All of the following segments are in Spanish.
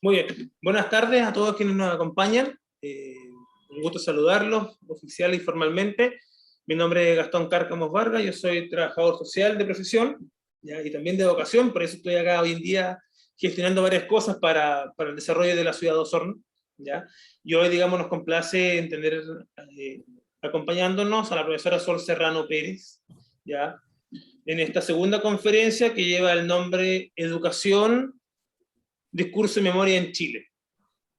Muy bien. Buenas tardes a todos quienes nos acompañan. Un gusto saludarlos oficial y formalmente. Mi nombre es Gastón Cárcamos Vargas, yo soy trabajador social de profesión, ¿ya? Y también de vocación, por eso estoy acá hoy en día gestionando varias cosas para el desarrollo de la ciudad de Osorno, ¿ya? Y hoy, digamos, nos complace en tener acompañándonos a la profesora Sol Serrano Pérez, ¿ya? En esta segunda conferencia que lleva el nombre Educación, Discurso y Memoria en Chile,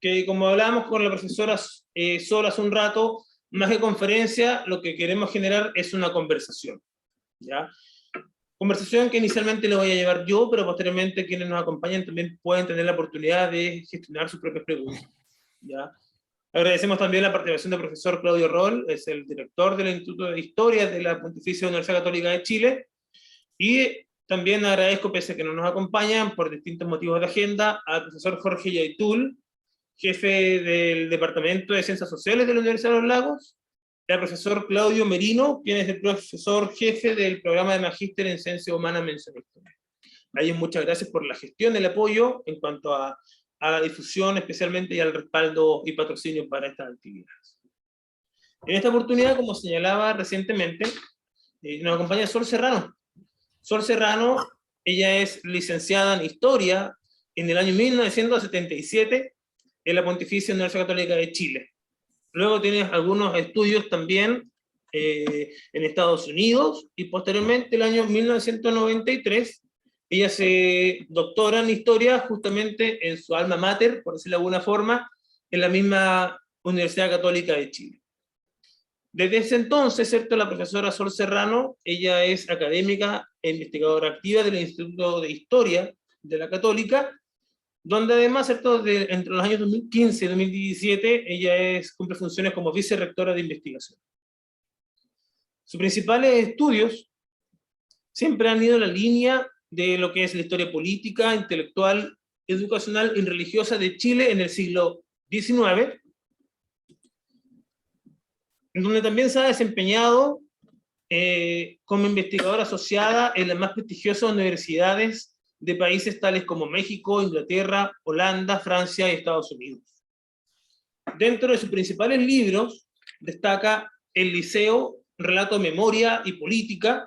que como hablábamos con la profesora Sol hace un rato, más que conferencia, lo que queremos generar es una conversación, ¿ya? Conversación que inicialmente lo voy a llevar yo, pero posteriormente quienes nos acompañan también pueden tener la oportunidad de gestionar sus propias preguntas, ¿ya? Agradecemos también la participación del profesor Claudio Roll, es el director del Instituto de Historia de la Pontificia Universidad Católica de Chile, y también agradezco, pese a que no nos acompañan por distintos motivos de agenda, al profesor Jorge Yaitul, jefe del Departamento de Ciencias Sociales de la Universidad de los Lagos, y al profesor Claudio Merino, quien es el profesor jefe del programa de Magíster en Ciencia Humana mencionado. A ellos muchas gracias por la gestión del apoyo en cuanto a la difusión especialmente y al respaldo y patrocinio para estas actividades. En esta oportunidad, como señalaba recientemente, nos acompaña Sol Serrano. Sol Serrano, ella es licenciada en Historia en el año 1977 en la Pontificia Universidad Católica de Chile. Luego tiene algunos estudios también en Estados Unidos, y posteriormente, el año 1993, ella se doctora en Historia justamente en su alma mater, por decirlo de alguna forma, en la misma Universidad Católica de Chile. Desde ese entonces, ¿cierto?, la profesora Sol Serrano, ella es académica e investigadora activa del Instituto de Historia de la Católica, donde además, ¿cierto?, entre los años 2015 y 2017, ella cumple funciones como vicerrectora de investigación. Sus principales estudios siempre han ido en la línea de lo que es la historia política, intelectual, educacional y religiosa de Chile en el siglo XIX, en donde también se ha desempeñado como investigadora asociada en las más prestigiosas universidades de países tales como México, Inglaterra, Holanda, Francia y Estados Unidos. Dentro de sus principales libros destaca El Liceo, Relato, Memoria y Política,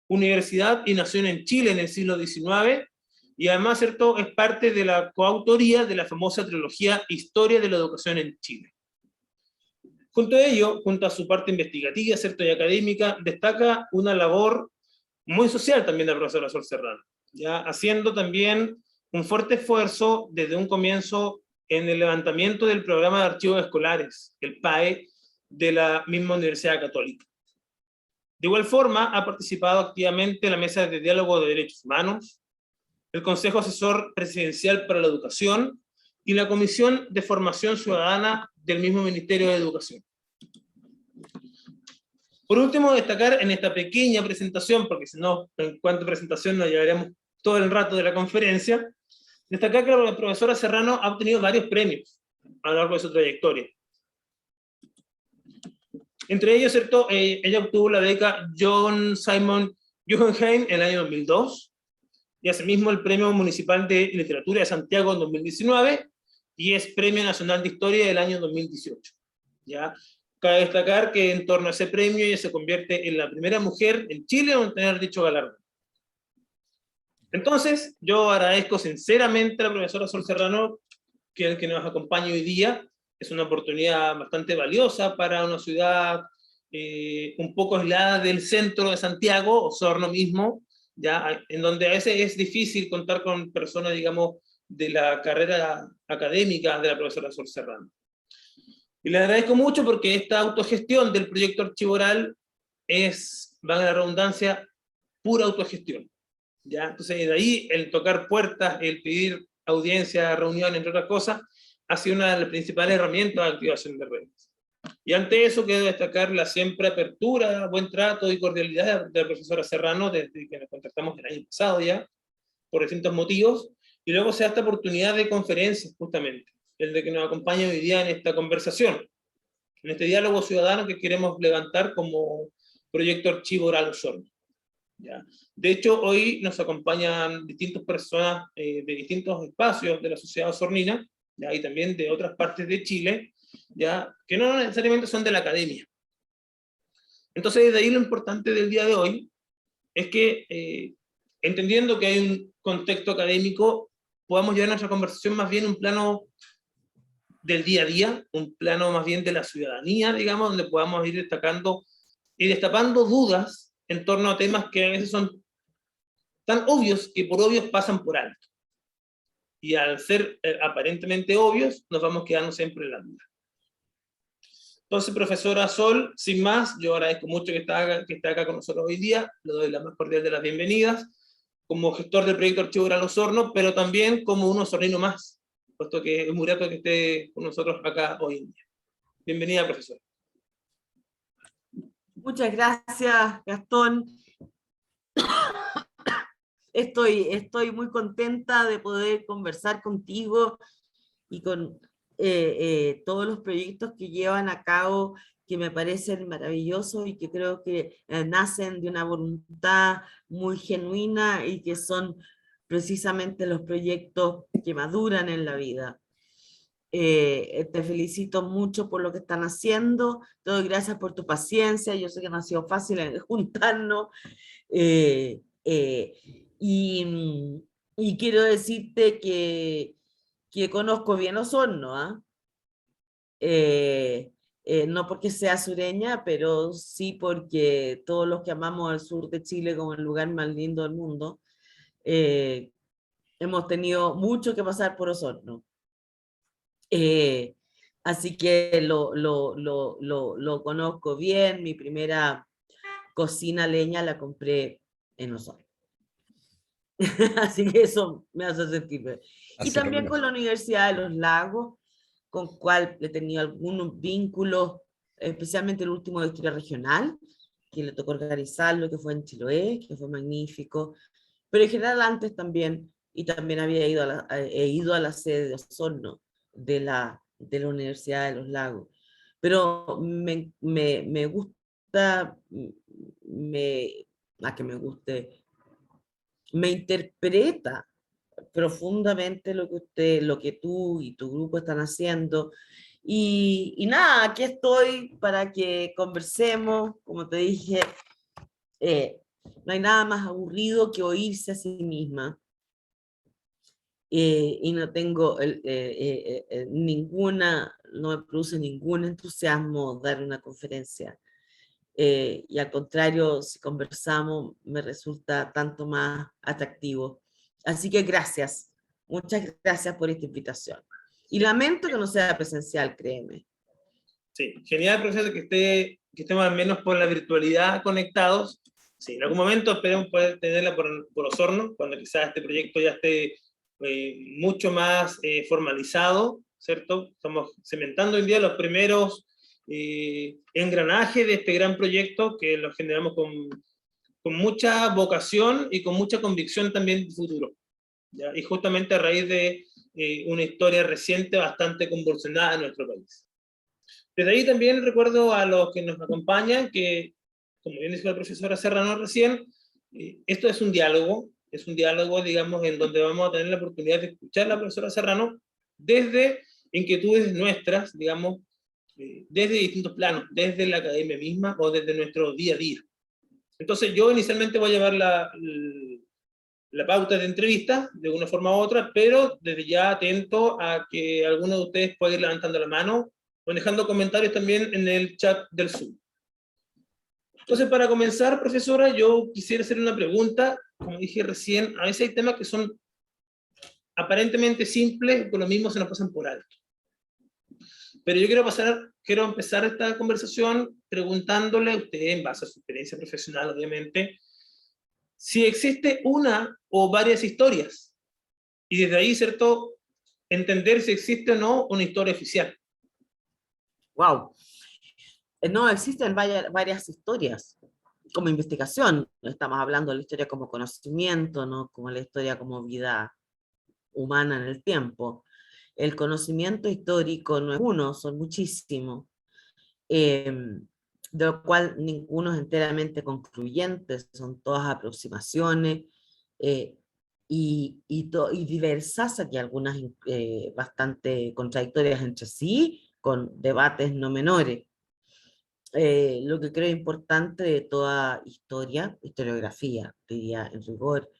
Universidad y Nación en Chile en el siglo XIX, y además, ¿cierto?, es parte de la coautoría de la famosa trilogía Historia de la Educación en Chile. Junto a ello, junto a su parte investigativa, ¿cierto?, y académica, destaca una labor muy social también de la profesora Sol Serrano, ya haciendo también un fuerte esfuerzo desde un comienzo en el levantamiento del programa de archivos escolares, el PAE, de la misma Universidad Católica. De igual forma, ha participado activamente en la Mesa de Diálogo de Derechos Humanos, el Consejo Asesor Presidencial para la Educación y la Comisión de Formación Ciudadana del mismo Ministerio de Educación. Por último, destacar en esta pequeña presentación, porque si no, en cuanto a presentación nos llevaríamos todo el rato de la conferencia, destacar que la profesora Serrano ha obtenido varios premios a lo largo de su trayectoria. Entre ellos, ¿cierto?, ella obtuvo la beca John Simon Guggenheim en el año 2002, y asimismo el Premio Municipal de Literatura de Santiago en 2019, y es Premio Nacional de Historia del año 2018. ¿Ya? Cabe destacar que en torno a ese premio ella se convierte en la primera mujer en Chile en obtener dicho galardón. Entonces, yo agradezco sinceramente a la profesora Sol Serrano que nos acompañe hoy día. Es una oportunidad bastante valiosa para una ciudad un poco aislada del centro de Santiago, Osorno mismo, ¿ya?, en donde a veces es difícil contar con personas, digamos, de la carrera académica de la profesora Sol Serrano. Y le agradezco mucho porque esta autogestión del proyecto Archivo Oral es, valga la redundancia, pura autogestión, ¿ya? Entonces, de ahí el tocar puertas, el pedir audiencia, reunión, entre otras cosas, ha sido una de las principales herramientas de activación de redes. Y ante eso quiero destacar la siempre apertura, buen trato y cordialidad de la profesora Serrano desde que nos contactamos el año pasado ya, por distintos motivos, y luego se da esta oportunidad de conferencias justamente, el de que nos acompañe hoy día en esta conversación, en este diálogo ciudadano que queremos levantar como proyecto Archivo Oral Osorno. ¿ya? De hecho, hoy nos acompañan distintas personas de distintos espacios de la sociedad osornina, ¿ya? Y también de otras partes de Chile, ¿ya? Que no necesariamente son de la academia. Entonces, de ahí lo importante del día de hoy es que, entendiendo que hay un contexto académico, podamos llevar nuestra conversación más bien a un plano del día a día, un plano más bien de la ciudadanía, digamos, donde podamos ir destacando y destapando dudas en torno a temas que a veces son tan obvios que por obvios pasan por alto. Y al ser aparentemente obvios, nos vamos quedando siempre en la duda. Entonces, profesora Sol, sin más, yo agradezco mucho que esté acá con nosotros hoy día, le doy la más cordial de las bienvenidas, como gestor del proyecto Archivo Gran Osorno, pero también como un osornino más, puesto que es muy grato que esté con nosotros acá hoy en día. Bienvenida, profesora. Muchas gracias, Gastón. Estoy muy contenta de poder conversar contigo y con todos los proyectos que llevan a cabo, que me parecen maravillosos y que creo que nacen de una voluntad muy genuina y que son precisamente los proyectos que maduran en la vida. Te felicito mucho por lo que están haciendo, te doy gracias por tu paciencia, yo sé que no ha sido fácil juntarnos, eh, eh, y, y quiero decirte que conozco bien Osorno, ¿ah? No porque sea sureña, pero sí porque todos los que amamos al sur de Chile como el lugar más lindo del mundo, hemos tenido mucho que pasar por Osorno. Así que lo conozco bien. Mi primera cocina leña la compré en Osorno. Así que eso me hace sentir bien. Y también con la Universidad de los Lagos, con cual he tenido algunos vínculos, especialmente el último de Historia Regional, que le tocó organizarlo, que fue en Chiloé, que fue magnífico. Pero en general antes también, y también he ido a la sede de Osorno de la Universidad de los Lagos. Pero me gusta, a que me guste, me interpreta profundamente lo que tú y tu grupo están haciendo. Y nada, aquí estoy para que conversemos, como te dije, no hay nada más aburrido que oírse a sí misma. Y no tengo no me produce ningún entusiasmo dar una conferencia. Y al contrario, si conversamos, me resulta tanto más atractivo. Así que gracias, muchas gracias por esta invitación. Y lamento que no sea presencial, créeme. Sí, genial, profesor, que estemos al menos por la virtualidad conectados. Sí, en algún momento esperemos poder tenerla por Osorno, cuando quizás este proyecto ya esté mucho más formalizado, ¿cierto? Estamos cimentando hoy en día los primeros engranajes de este gran proyecto que lo generamos con mucha vocación y con mucha convicción también de futuro, ¿ya? Y justamente a raíz de una historia reciente bastante convulsionada en nuestro país. Desde ahí también recuerdo a los que nos acompañan que, como bien dijo la profesora Serrano recién, esto es un diálogo, digamos, en donde vamos a tener la oportunidad de escuchar a la profesora Serrano desde inquietudes nuestras, digamos, desde distintos planos, desde la academia misma o desde nuestro día a día. Entonces yo inicialmente voy a llevar la pauta de entrevista de una forma u otra, pero desde ya atento a que alguno de ustedes pueda ir levantando la mano o dejando comentarios también en el chat del Zoom. Entonces, para comenzar, profesora, yo quisiera hacer una pregunta. Como dije recién, a veces hay temas que son aparentemente simples, pero lo mismo se nos pasan por alto. Pero yo quiero empezar esta conversación preguntándole a usted, en base a su experiencia profesional, obviamente, si existe una o varias historias. Y desde ahí, ¿cierto?, entender si existe o no una historia oficial. Wow. No, existen varias historias como investigación. Estamos hablando de la historia como conocimiento, no como la historia como vida humana en el tiempo. El conocimiento histórico no es uno, son muchísimos. de lo cual ninguno es enteramente concluyente, son todas aproximaciones, y diversas, aquí algunas bastante contradictorias entre sí, con debates no menores. Lo que creo importante de toda historia, historiografía, diría en rigor,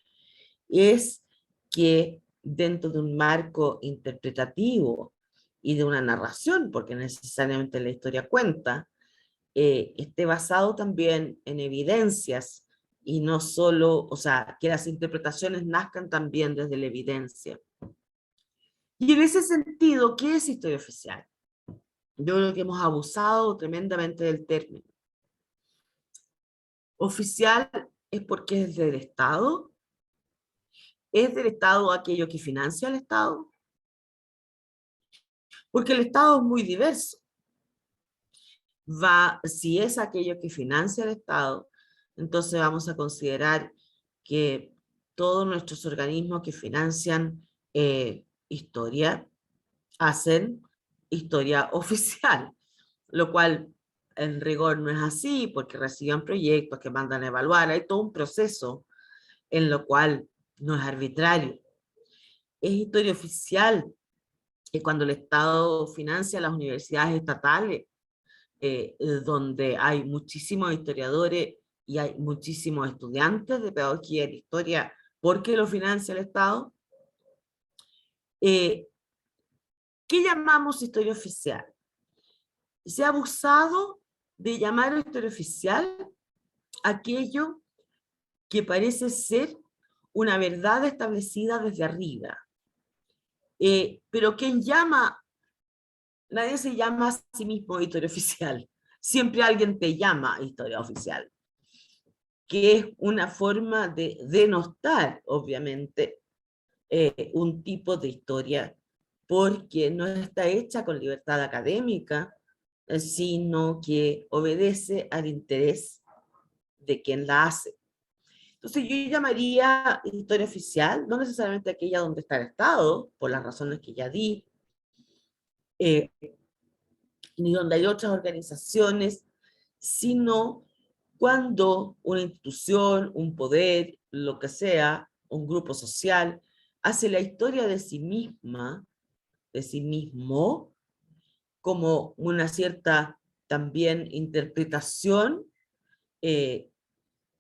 es que dentro de un marco interpretativo y de una narración, porque necesariamente la historia cuenta, esté basado también en evidencias y no solo, o sea, que las interpretaciones nazcan también desde la evidencia. Y en ese sentido, ¿qué es historia oficial? Yo creo que hemos abusado tremendamente del término. Oficial es porque es del Estado. ¿Es del Estado aquello que financia al Estado? Porque el Estado es muy diverso. Si es aquello que financia el Estado, entonces vamos a considerar que todos nuestros organismos que financian historia hacen historia oficial, lo cual en rigor no es así, porque reciben proyectos que mandan a evaluar, hay todo un proceso en lo cual no es arbitrario. Es historia oficial que cuando el Estado financia las universidades estatales, donde hay muchísimos historiadores y hay muchísimos estudiantes de pedagogía y de historia porque lo financia el Estado. ¿Qué llamamos historia oficial? Se ha abusado de llamar historia oficial aquello que parece ser una verdad establecida desde arriba. Pero quien llama, nadie se llama a sí mismo historia oficial. Siempre alguien te llama historia oficial, que es una forma de denostar, obviamente, un tipo de historia, porque no está hecha con libertad académica, sino que obedece al interés de quien la hace. Entonces yo llamaría historia oficial, no necesariamente aquella donde está el Estado, por las razones que ya di, eh, ni donde hay otras organizaciones, sino cuando una institución, un poder, lo que sea, un grupo social, hace la historia de sí misma, de sí mismo, como una cierta también interpretación eh,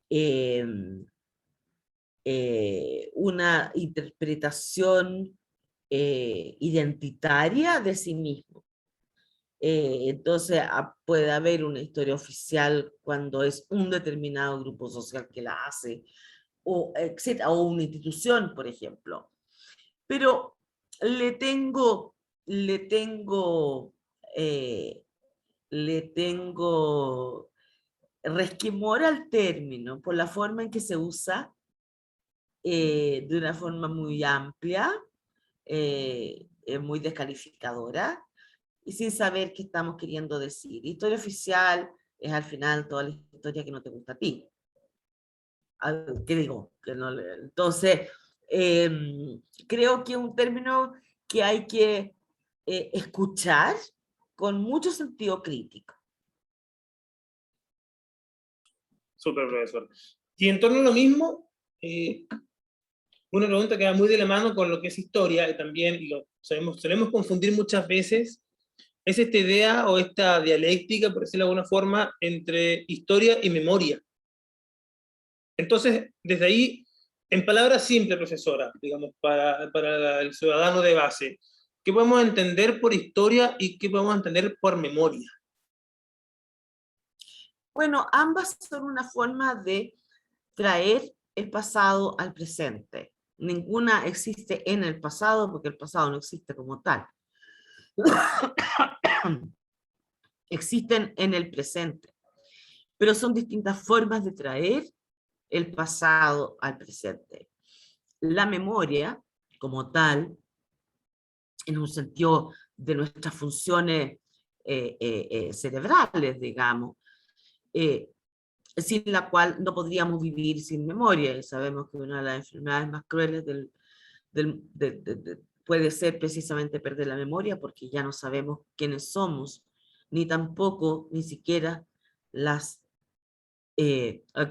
eh, una interpretación identitaria de sí mismo. Entonces puede haber una historia oficial cuando es un determinado grupo social que la hace, o, etcétera, o una institución, por ejemplo. Pero le tengo, le tengo, eh, le tengo resquemor al término por la forma en que se usa, de una forma muy amplia, muy descalificadora, y sin saber qué estamos queriendo decir. Historia oficial es al final toda la historia que no te gusta a ti. ¿Qué digo? Que no, entonces, creo que es un término que hay que escuchar con mucho sentido crítico. Súper, profesor. Y en torno a lo mismo, una pregunta que va muy de la mano con lo que es historia, y también y lo solemos confundir muchas veces, es esta idea o esta dialéctica, por decirlo de alguna forma, entre historia y memoria. Entonces, desde ahí, en palabras simples, profesora, digamos, para el ciudadano de base, ¿qué podemos entender por historia y qué podemos entender por memoria? Bueno, ambas son una forma de traer el pasado al presente. Ninguna existe en el pasado porque el pasado no existe como tal. Existen en el presente, pero son distintas formas de traer el pasado al presente. La memoria, como tal, en un sentido de nuestras funciones cerebrales, digamos, sin la cual no podríamos vivir sin memoria, y sabemos que una de las enfermedades más crueles puede ser precisamente perder la memoria, porque ya no sabemos quiénes somos, ni tampoco, ni siquiera las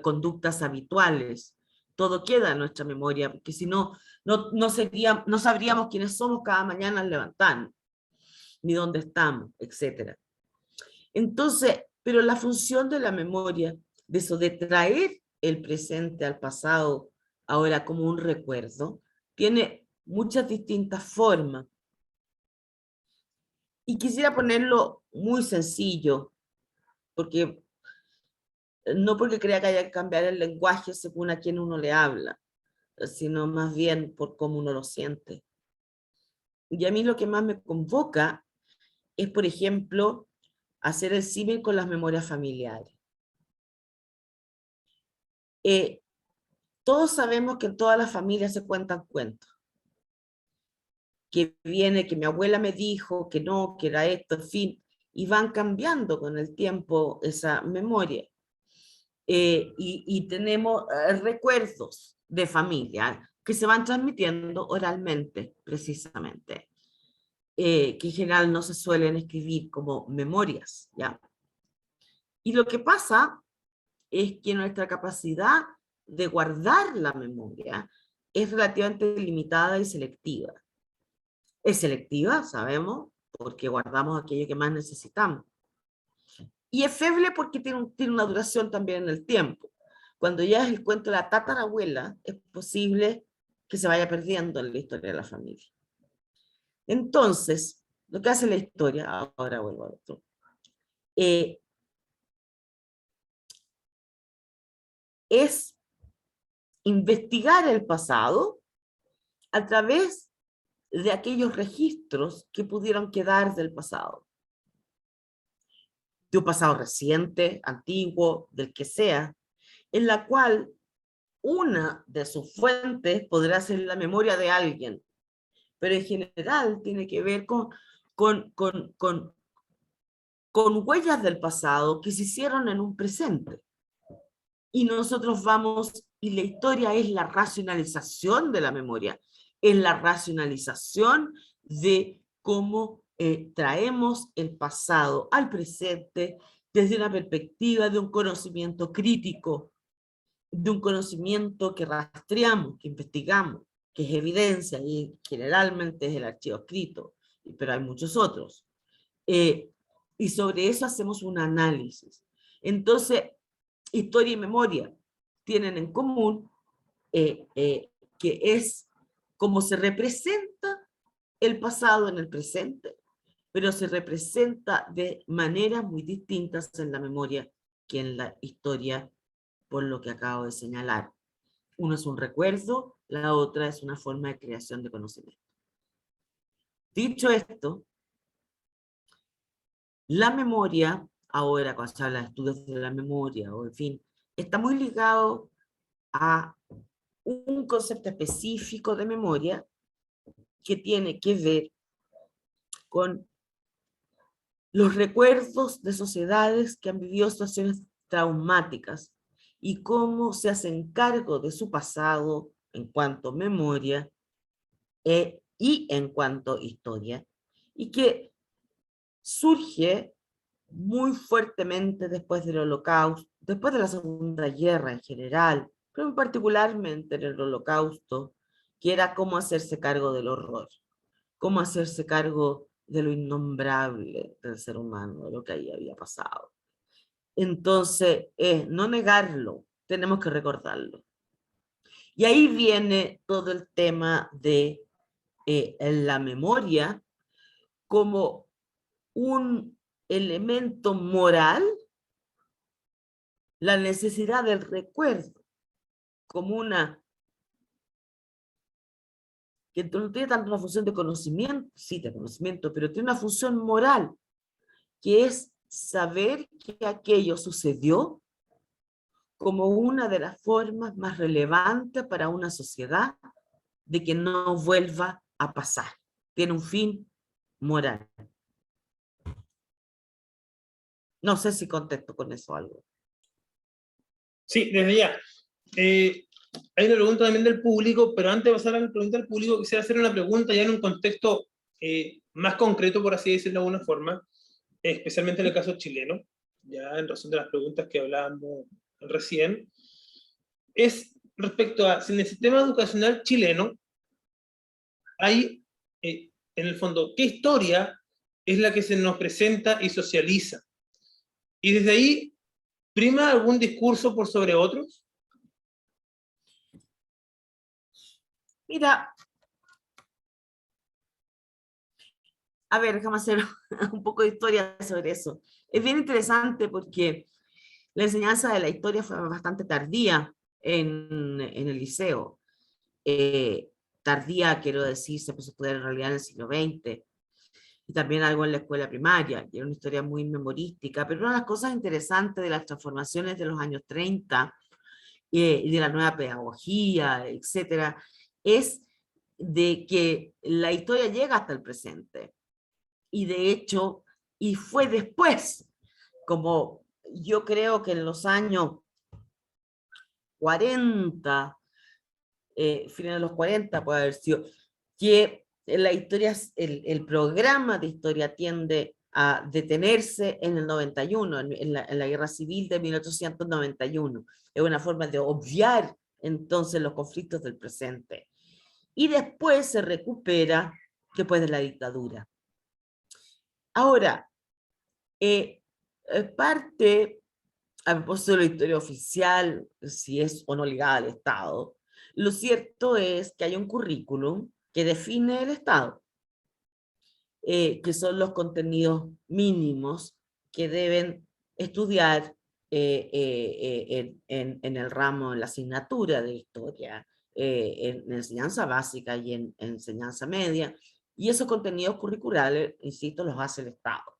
conductas habituales. Todo queda en nuestra memoria, porque si no, no sabríamos quiénes somos cada mañana al levantarnos, ni dónde estamos, etc. Entonces, pero la función de la memoria, de eso, de traer el presente al pasado, ahora como un recuerdo, tiene muchas distintas formas. Y quisiera ponerlo muy sencillo, porque no porque crea que haya que cambiar el lenguaje según a quién uno le habla, sino más bien por cómo uno lo siente. Y a mí lo que más me convoca es, por ejemplo, hacer el símil con las memorias familiares. Todos sabemos que en todas las familias se cuentan cuentos. Que viene, que mi abuela me dijo, que no, que era esto, en fin, y van cambiando con el tiempo esa memoria. Y tenemos recuerdos de familia que se van transmitiendo oralmente, precisamente, que en general no se suelen escribir como memorias, ¿ya? Y lo que pasa es que nuestra capacidad de guardar la memoria es relativamente limitada y selectiva. Es selectiva, sabemos, porque guardamos aquello que más necesitamos. Y es feble porque tiene una duración también en el tiempo. Cuando ya es el cuento de la tatarabuela, es posible que se vaya perdiendo en la historia de la familia. Entonces, lo que hace la historia, ahora vuelvo a esto, es investigar el pasado a través de aquellos registros que pudieron quedar del pasado. De un pasado reciente, antiguo, del que sea, en la cual una de sus fuentes podrá ser la memoria de alguien, pero en general tiene que ver con huellas del pasado que se hicieron en un presente. Y nosotros vamos, y la historia es la racionalización de la memoria, es la racionalización de cómo traemos el pasado al presente desde una perspectiva de un conocimiento crítico, de un conocimiento que rastreamos, que investigamos, que es evidencia, y generalmente es el archivo escrito, pero hay muchos otros. Y sobre eso hacemos un análisis. Entonces, historia y memoria tienen en común que es cómo se representa el pasado en el presente, pero se representa de maneras muy distintas en la memoria que en la historia, por lo que acabo de señalar. Uno es un recuerdo, la otra es una forma de creación de conocimiento. Dicho esto, la memoria, ahora cuando se habla de estudios de la memoria, o en fin, está muy ligado a un concepto específico de memoria que tiene que ver con los recuerdos de sociedades que han vivido situaciones traumáticas y cómo se hacen cargo de su pasado en cuanto a memoria y en cuanto a historia, y que surge muy fuertemente después del Holocausto, después de la Segunda Guerra en general, pero particularmente en el Holocausto, que era cómo hacerse cargo del horror, cómo hacerse cargo de lo innombrable del ser humano, de lo que ahí había pasado. Entonces, no negarlo, tenemos que recordarlo. Y ahí viene todo el tema de la memoria como un elemento moral, la necesidad del recuerdo, como una, que no tiene tanto una función de conocimiento, sí, de conocimiento, pero tiene una función moral, que es saber que aquello sucedió como una de las formas más relevantes para una sociedad de que no vuelva a pasar. Tiene un fin moral. No sé si contesto con eso algo. Sí, desde ya. Hay una pregunta también del público, pero antes de pasar a la pregunta del público, quisiera hacer una pregunta ya en un contexto más concreto, por así decirlo de alguna forma, especialmente en el caso chileno, ya en razón de las preguntas que hablábamos recién, es respecto a si en el sistema educacional chileno hay, en el fondo, qué historia es la que se nos presenta y socializa. Y desde ahí, ¿prima algún discurso por sobre otros? Mira, a ver, déjame hacer un poco de historia sobre eso. Es bien interesante porque la enseñanza de la historia fue bastante tardía en el liceo. Tardía, quiero decir, se empezó a estudiar en realidad en el siglo XX, y también algo en la escuela primaria, y era una historia muy memorística, pero una de las cosas interesantes de las transformaciones de los años 30 y de la nueva pedagogía, etcétera, es de que la historia llega hasta el presente. Y de hecho, y fue después, como yo creo que en los años 40, finales de los 40 puede haber sido, que la historia, el programa de historia tiende a detenerse en el 91, en la Guerra Civil de 1891. Es una forma de obviar entonces los conflictos del presente. Y después se recupera después de la dictadura. Ahora, parte, a propósito de la historia oficial, si es o no ligada al Estado, lo cierto es que hay un currículum que define el Estado, que son los contenidos mínimos que deben estudiar en el ramo, en la asignatura de historia, en enseñanza básica y en enseñanza media, y esos contenidos curriculares, insisto, los hace el Estado.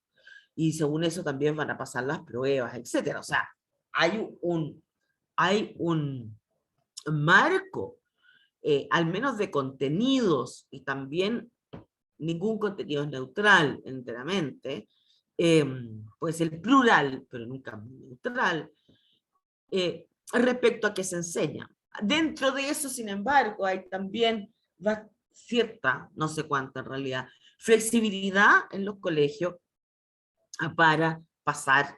Y según eso también van a pasar las pruebas, etcétera. O sea, hay un marco, al menos de contenidos, y también ningún contenido es neutral enteramente, pues el plural, pero nunca neutral, respecto a qué se enseña. Dentro de eso, sin embargo, hay también cierta, no sé cuánta en realidad, flexibilidad en los colegios para pasar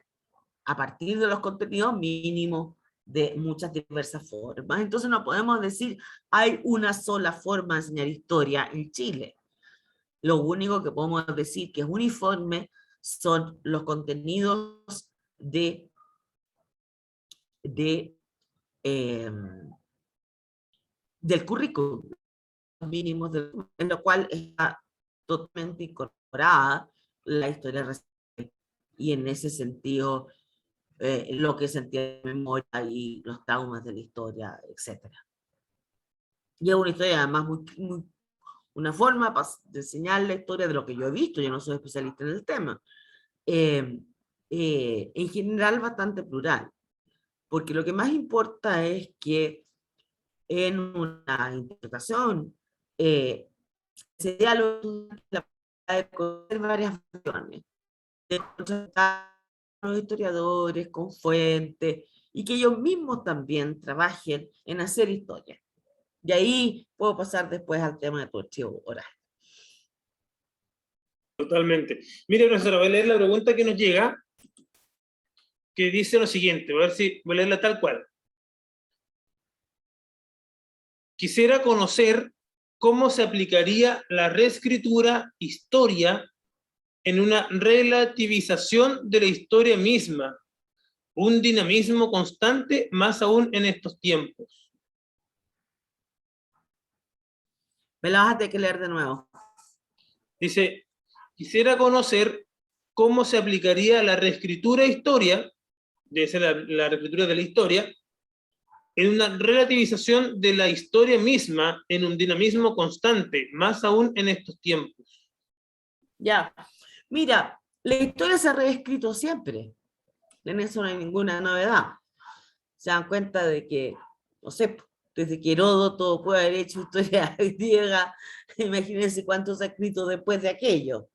a partir de los contenidos mínimos de muchas diversas formas. Entonces no podemos decir hay una sola forma de enseñar historia en Chile. Lo único que podemos decir que es uniforme son los contenidos de del currículum mínimo, en lo cual está totalmente incorporada la historia reciente, y en ese sentido lo que se entiende de memoria y los traumas de la historia, etc. Y es una historia además una forma de enseñar la historia de lo que yo he visto, yo no soy especialista en el tema, en general bastante plural, porque lo que más importa es que en una interpretación se diálogo la de conocer varias versiones, de contrastar a los historiadores con fuentes, y que ellos mismos también trabajen en hacer historia. Y ahí puedo pasar después al tema de tu archivo oral. Totalmente. Mire, profesora, voy a leer la pregunta que nos llega, que dice lo siguiente, voy a ver si voy a leerla tal cual. Quisiera conocer cómo se aplicaría la reescritura historia en una relativización de la historia misma, un dinamismo constante, más aún en estos tiempos. Me la vas a tener que leer de nuevo. Dice, quisiera conocer cómo se aplicaría la reescritura historia, debe ser la reescritura de la historia, en una relativización de la historia misma, en un dinamismo constante, más aún en estos tiempos. Ya, mira, la historia se ha reescrito siempre, en eso no hay ninguna novedad. Se dan cuenta de que, no sé, desde que Heródoto puede haber hecho historia griega, imagínense cuánto se ha escrito después de aquello.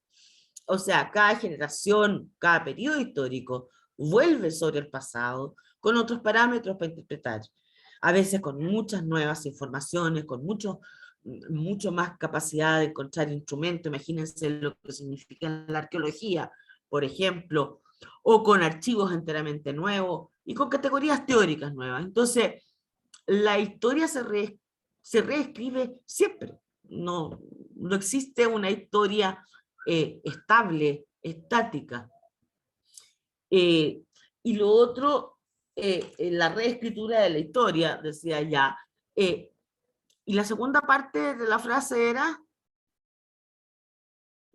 O sea, cada generación, cada periodo histórico vuelve sobre el pasado con otros parámetros para interpretar, a veces con muchas nuevas informaciones, con mucho más capacidad de encontrar instrumentos. Imagínense lo que significa en la arqueología, por ejemplo, o con archivos enteramente nuevos y con categorías teóricas nuevas. Entonces, la historia se reescribe siempre. No existe una historia estable, estática. Y lo otro, la reescritura de la historia, decía ya. Y la segunda parte de la frase era,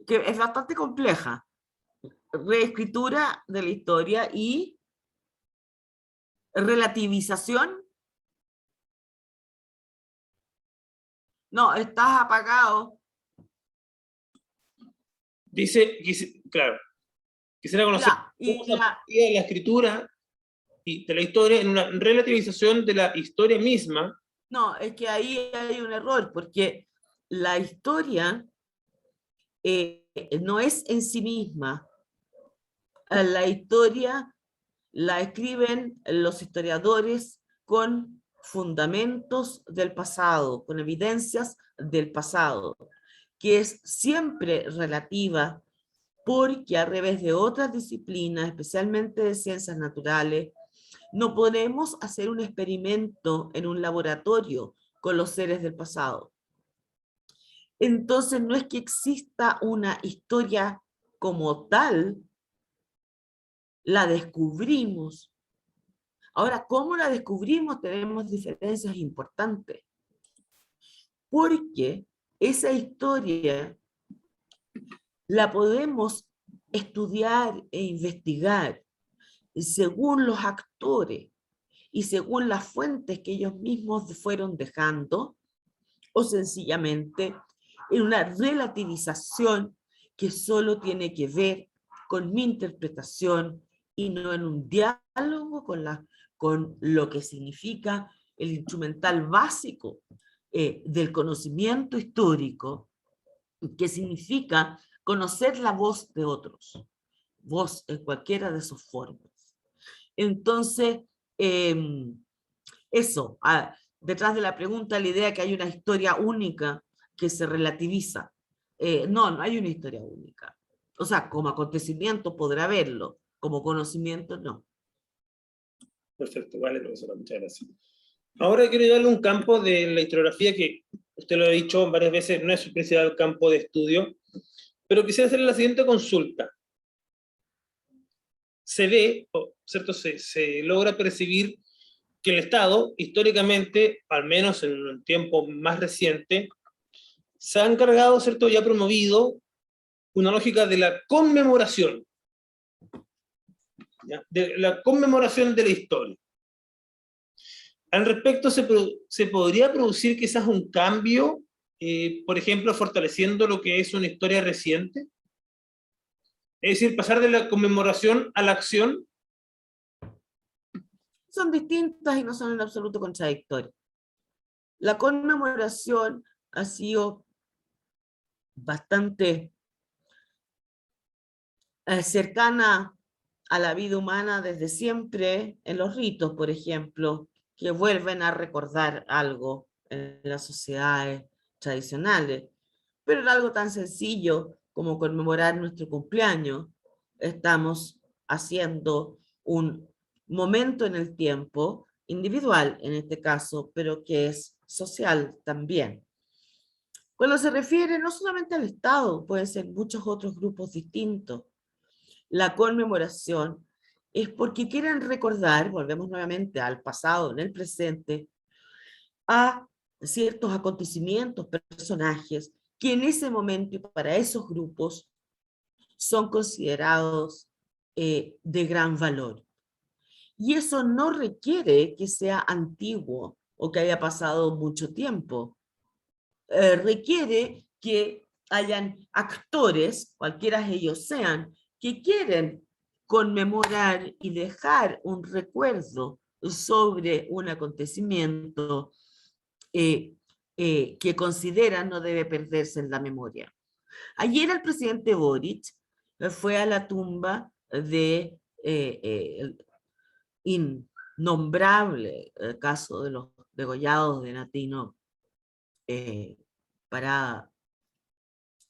que es bastante compleja, reescritura de la historia y relativización. No, estás apagado. Dice, claro, quisiera conocer Ya, cómo y se aplica la escritura y de la historia en una relativización de la historia misma. no, es que ahí hay un error, porque la historia no es en sí misma. La historia la escriben los historiadores con fundamentos del pasado, con evidencias del pasado, que es siempre relativa, porque a revés de otras disciplinas, especialmente de ciencias naturales, no podemos hacer un experimento en un laboratorio con los seres del pasado. Entonces no es que exista una historia como tal, la descubrimos. Ahora, ¿cómo la descubrimos? Tenemos diferencias importantes, porque esa historia la podemos estudiar e investigar según los actores y según las fuentes que ellos mismos fueron dejando, o sencillamente en una relativización que solo tiene que ver con mi interpretación y no en un diálogo con lo que significa el instrumental básico del conocimiento histórico, que significa conocer la voz de otros, voz en cualquiera de sus formas. Entonces, eso, detrás de la pregunta, la idea que hay una historia única que se relativiza. No hay una historia única. O sea, como acontecimiento podrá haberlo, como conocimiento no. Perfecto, vale, profesora, muchas gracias. Ahora quiero darle un campo de la historiografía que usted lo ha dicho varias veces, no es su principal campo de estudio, pero quisiera hacerle la siguiente consulta. Se ve, ¿cierto? Se logra percibir que el Estado, históricamente, al menos en un tiempo más reciente, se ha encargado, ¿cierto? Y ha promovido una lógica de la conmemoración, ¿ya? De la conmemoración de la historia. Al respecto, ¿se podría producir quizás un cambio, por ejemplo, fortaleciendo lo que es una historia reciente? Es decir, pasar de la conmemoración a la acción. Son distintas y no son en absoluto contradictorias. La conmemoración ha sido bastante cercana a la vida humana desde siempre en los ritos, por ejemplo, que vuelven a recordar algo en las sociedades tradicionales. Pero en algo tan sencillo como conmemorar nuestro cumpleaños, estamos haciendo un momento en el tiempo, individual en este caso, pero que es social también. Cuando se refiere no solamente al Estado, pueden ser muchos otros grupos distintos. La conmemoración es porque quieren recordar, volvemos nuevamente al pasado, en el presente, a ciertos acontecimientos, personajes, que en ese momento y para esos grupos son considerados de gran valor. Y eso no requiere que sea antiguo o que haya pasado mucho tiempo. Requiere que hayan actores, cualquiera de ellos sean, que quieren conmemorar y dejar un recuerdo sobre un acontecimiento que consideran no debe perderse en la memoria. Ayer el presidente Boric fue a la tumba de el innombrable caso de los degollados de Natino Parada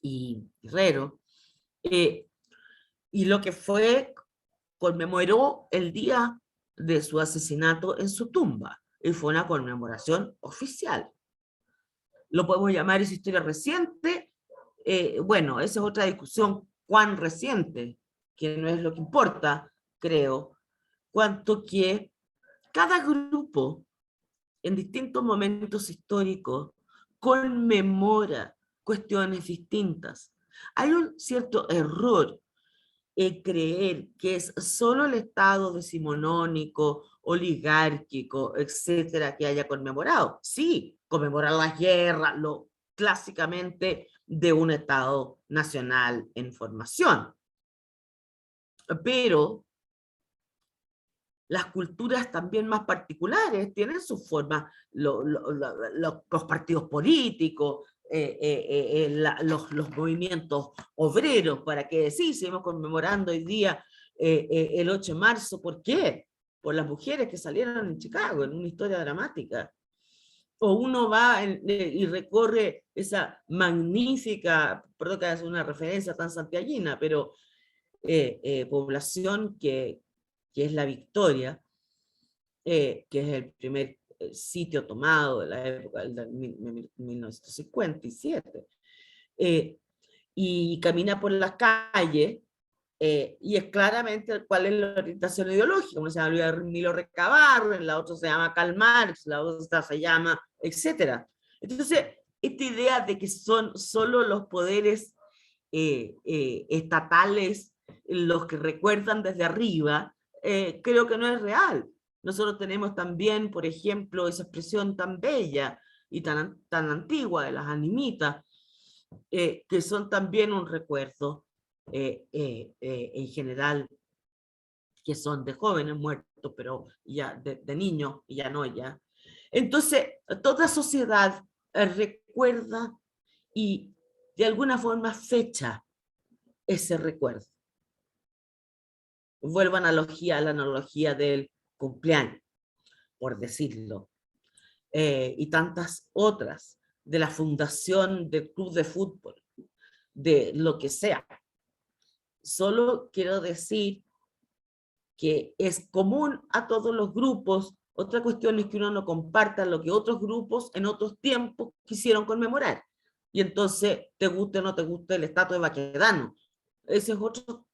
y Herrero, y lo que fue conmemoró el día de su asesinato en su tumba, y fue una conmemoración oficial. Lo podemos llamar esa historia reciente. Bueno, esa es otra discusión, cuán reciente, que no es lo que importa, creo, cuanto que cada grupo en distintos momentos históricos conmemora cuestiones distintas. Hay un cierto error en creer que es solo el Estado decimonónico, oligárquico, etcétera, que haya conmemorado. Sí, conmemorar las guerras, lo clásicamente de un Estado nacional en formación. Pero las culturas también más particulares tienen sus formas, los partidos políticos, los movimientos obreros, ¿para qué decir? Seguimos conmemorando hoy día el 8 de marzo, ¿por qué? Por las mujeres que salieron en Chicago, en una historia dramática. O uno va y recorre esa magnífica, perdón que haga una referencia tan santiaguina, pero población que es La Victoria, que es el primer sitio tomado de la época del 1957, y camina por las calles, y es claramente cuál es la orientación ideológica. Uno se llama Milo Recabarren, la otra se llama Karl Marx, la otra se llama, etcétera. Entonces, esta idea de que son solo los poderes estatales los que recuerdan desde arriba, creo que no es real. Nosotros tenemos también, por ejemplo, esa expresión tan bella y tan antigua de las animitas, que son también un recuerdo en general, que son de jóvenes muertos, pero ya de niños, y ya no ya. Entonces, toda sociedad recuerda y de alguna forma fecha ese recuerdo. Vuelvo a la analogía del cumpleaños, por decirlo, y tantas otras, de la fundación del club de fútbol, de lo que sea. Solo quiero decir que es común a todos los grupos. Otra cuestión es que uno no comparta lo que otros grupos en otros tiempos quisieron conmemorar. Y entonces, te guste o no te guste el estatua de Baquedano. Ese es otro,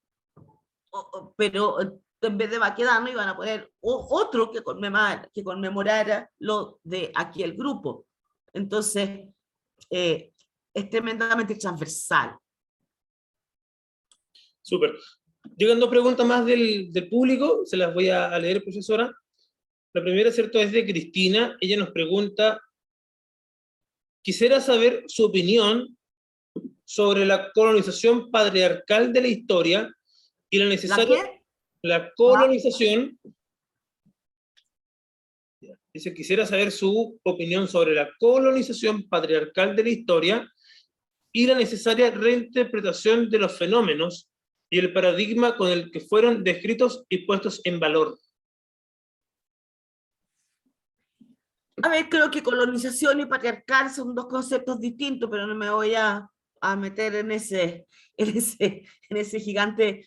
pero en vez de Baquedano iban a poner otro que conmemorara lo de aquel grupo. Entonces, es tremendamente transversal. Súper. Llegan dos preguntas más del público, se las voy a leer, profesora. La primera, ¿cierto?, es de Cristina. Ella nos pregunta: quisiera saber su opinión sobre la colonización patriarcal de la historia y la necesaria... La colonización... Dice, quisiera saber su opinión sobre la colonización patriarcal de la historia y la necesaria reinterpretación de los fenómenos y el paradigma con el que fueron descritos y puestos en valor. A ver, creo que colonización y patriarcal son dos conceptos distintos, pero no me voy a meter en ese gigante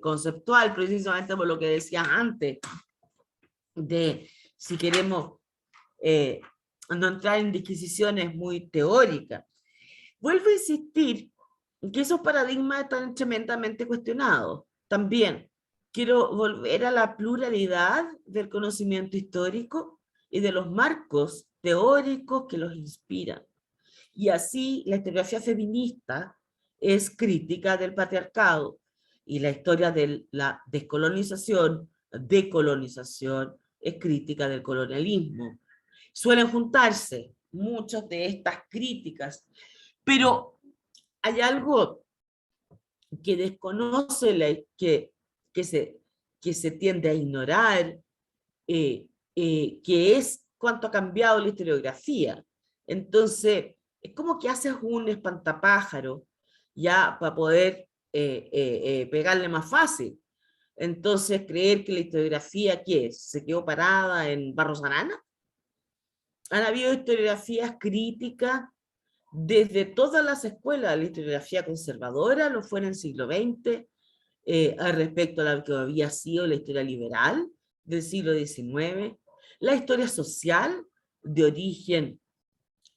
conceptual, precisamente por lo que decías antes, de si queremos no entrar en disquisiciones muy teóricas. Vuelvo a insistir que esos paradigmas están tremendamente cuestionados. También quiero volver a la pluralidad del conocimiento histórico y de los marcos teóricos que los inspiran. Y así la historiografía feminista es crítica del patriarcado y la historia de la descolonización, decolonización, es crítica del colonialismo. Suelen juntarse muchas de estas críticas, pero hay algo que desconoce, que se tiende a ignorar, que es cuánto ha cambiado la historiografía. Entonces, es como que haces un espantapájaro ya para poder pegarle más fácil. Entonces, creer que la historiografía, ¿qué es? ¿Se quedó parada en Barros Arana? Han habido historiografías críticas desde todas las escuelas de la historiografía conservadora, lo fue en el siglo XX, al respecto a lo que había sido la historia liberal del siglo XIX, la historia social de origen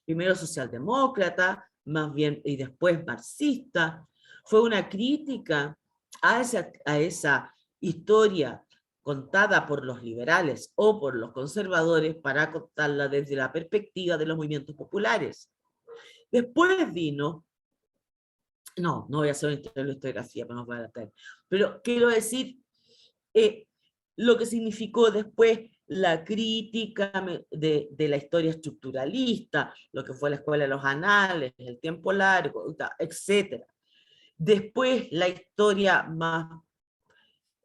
primero socialdemócrata, más bien, y después marxista, fue una crítica a esa historia contada por los liberales o por los conservadores para contarla desde la perspectiva de los movimientos populares. Después vino, no voy a hacer una historiografía, pero no voy a dar, pero quiero decir lo que significó después la crítica de la historia estructuralista, lo que fue la escuela de los anales, el tiempo largo, etc. Después la historia más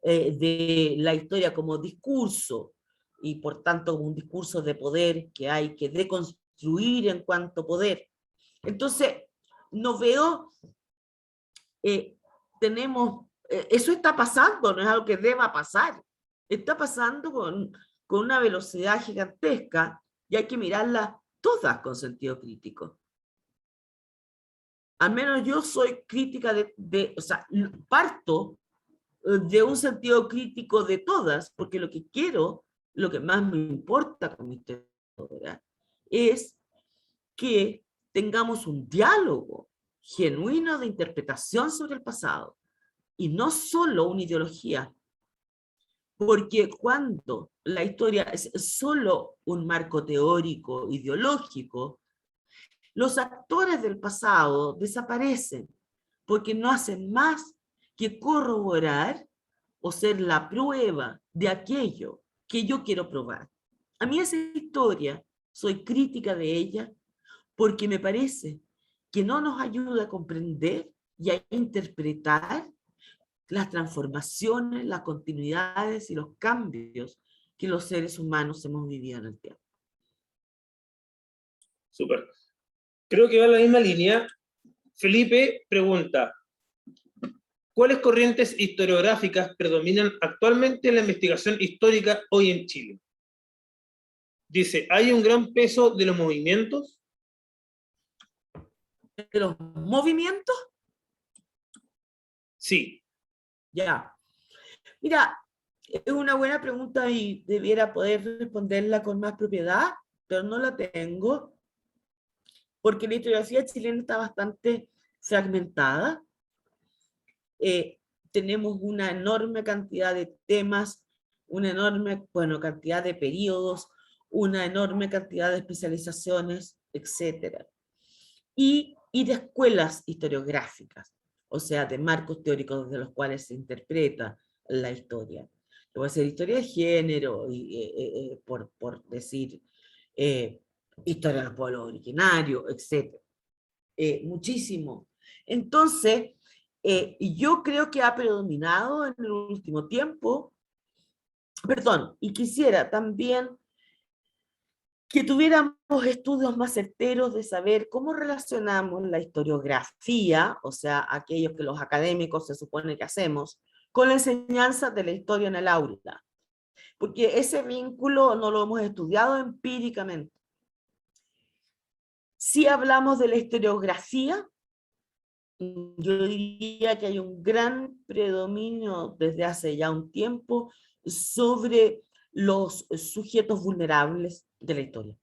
de la historia como discurso, y por tanto como un discurso de poder que hay que deconstruir en cuanto a poder. Entonces, no veo, eso está pasando, no es algo que deba pasar, está pasando con una velocidad gigantesca y hay que mirarla todas con sentido crítico. Al menos yo soy crítica o sea, parto de un sentido crítico de todas, porque lo que quiero, lo que más me importa con mi historia, es que tengamos un diálogo genuino de interpretación sobre el pasado, y no solo una ideología, porque cuando la historia es solo un marco teórico, ideológico, los actores del pasado desaparecen, porque no hacen más que corroborar o ser la prueba de aquello que yo quiero probar. A mí esa historia, soy crítica de ella, porque me parece que no nos ayuda a comprender y a interpretar las transformaciones, las continuidades y los cambios que los seres humanos hemos vivido en el tiempo. Súper. Creo que va en la misma línea. Felipe pregunta, ¿cuáles corrientes historiográficas predominan actualmente en la investigación histórica hoy en Chile? Dice, ¿hay un gran peso de los movimientos? ¿De los movimientos? Sí. Ya. Mira, es una buena pregunta y debiera poder responderla con más propiedad, pero no la tengo, porque la historiografía chilena está bastante fragmentada. Tenemos una enorme cantidad de temas, una enorme, cantidad de periodos, una enorme cantidad de especializaciones, etc. Y de escuelas historiográficas, o sea, de marcos teóricos desde los cuales se interpreta la historia. Puede ser historia de género, por decir, historia de los pueblos originarios, etc. Muchísimo. Entonces, yo creo que ha predominado en el último tiempo, y quisiera también que tuviéramos estudios más certeros de saber cómo relacionamos la historiografía, o sea, aquellos que los académicos se supone que hacemos, con la enseñanza de la historia en el aula. Porque ese vínculo no lo hemos estudiado empíricamente. Si hablamos de la historiografía, yo diría que hay un gran predominio desde hace ya un tiempo sobre los sujetos vulnerables de la historia.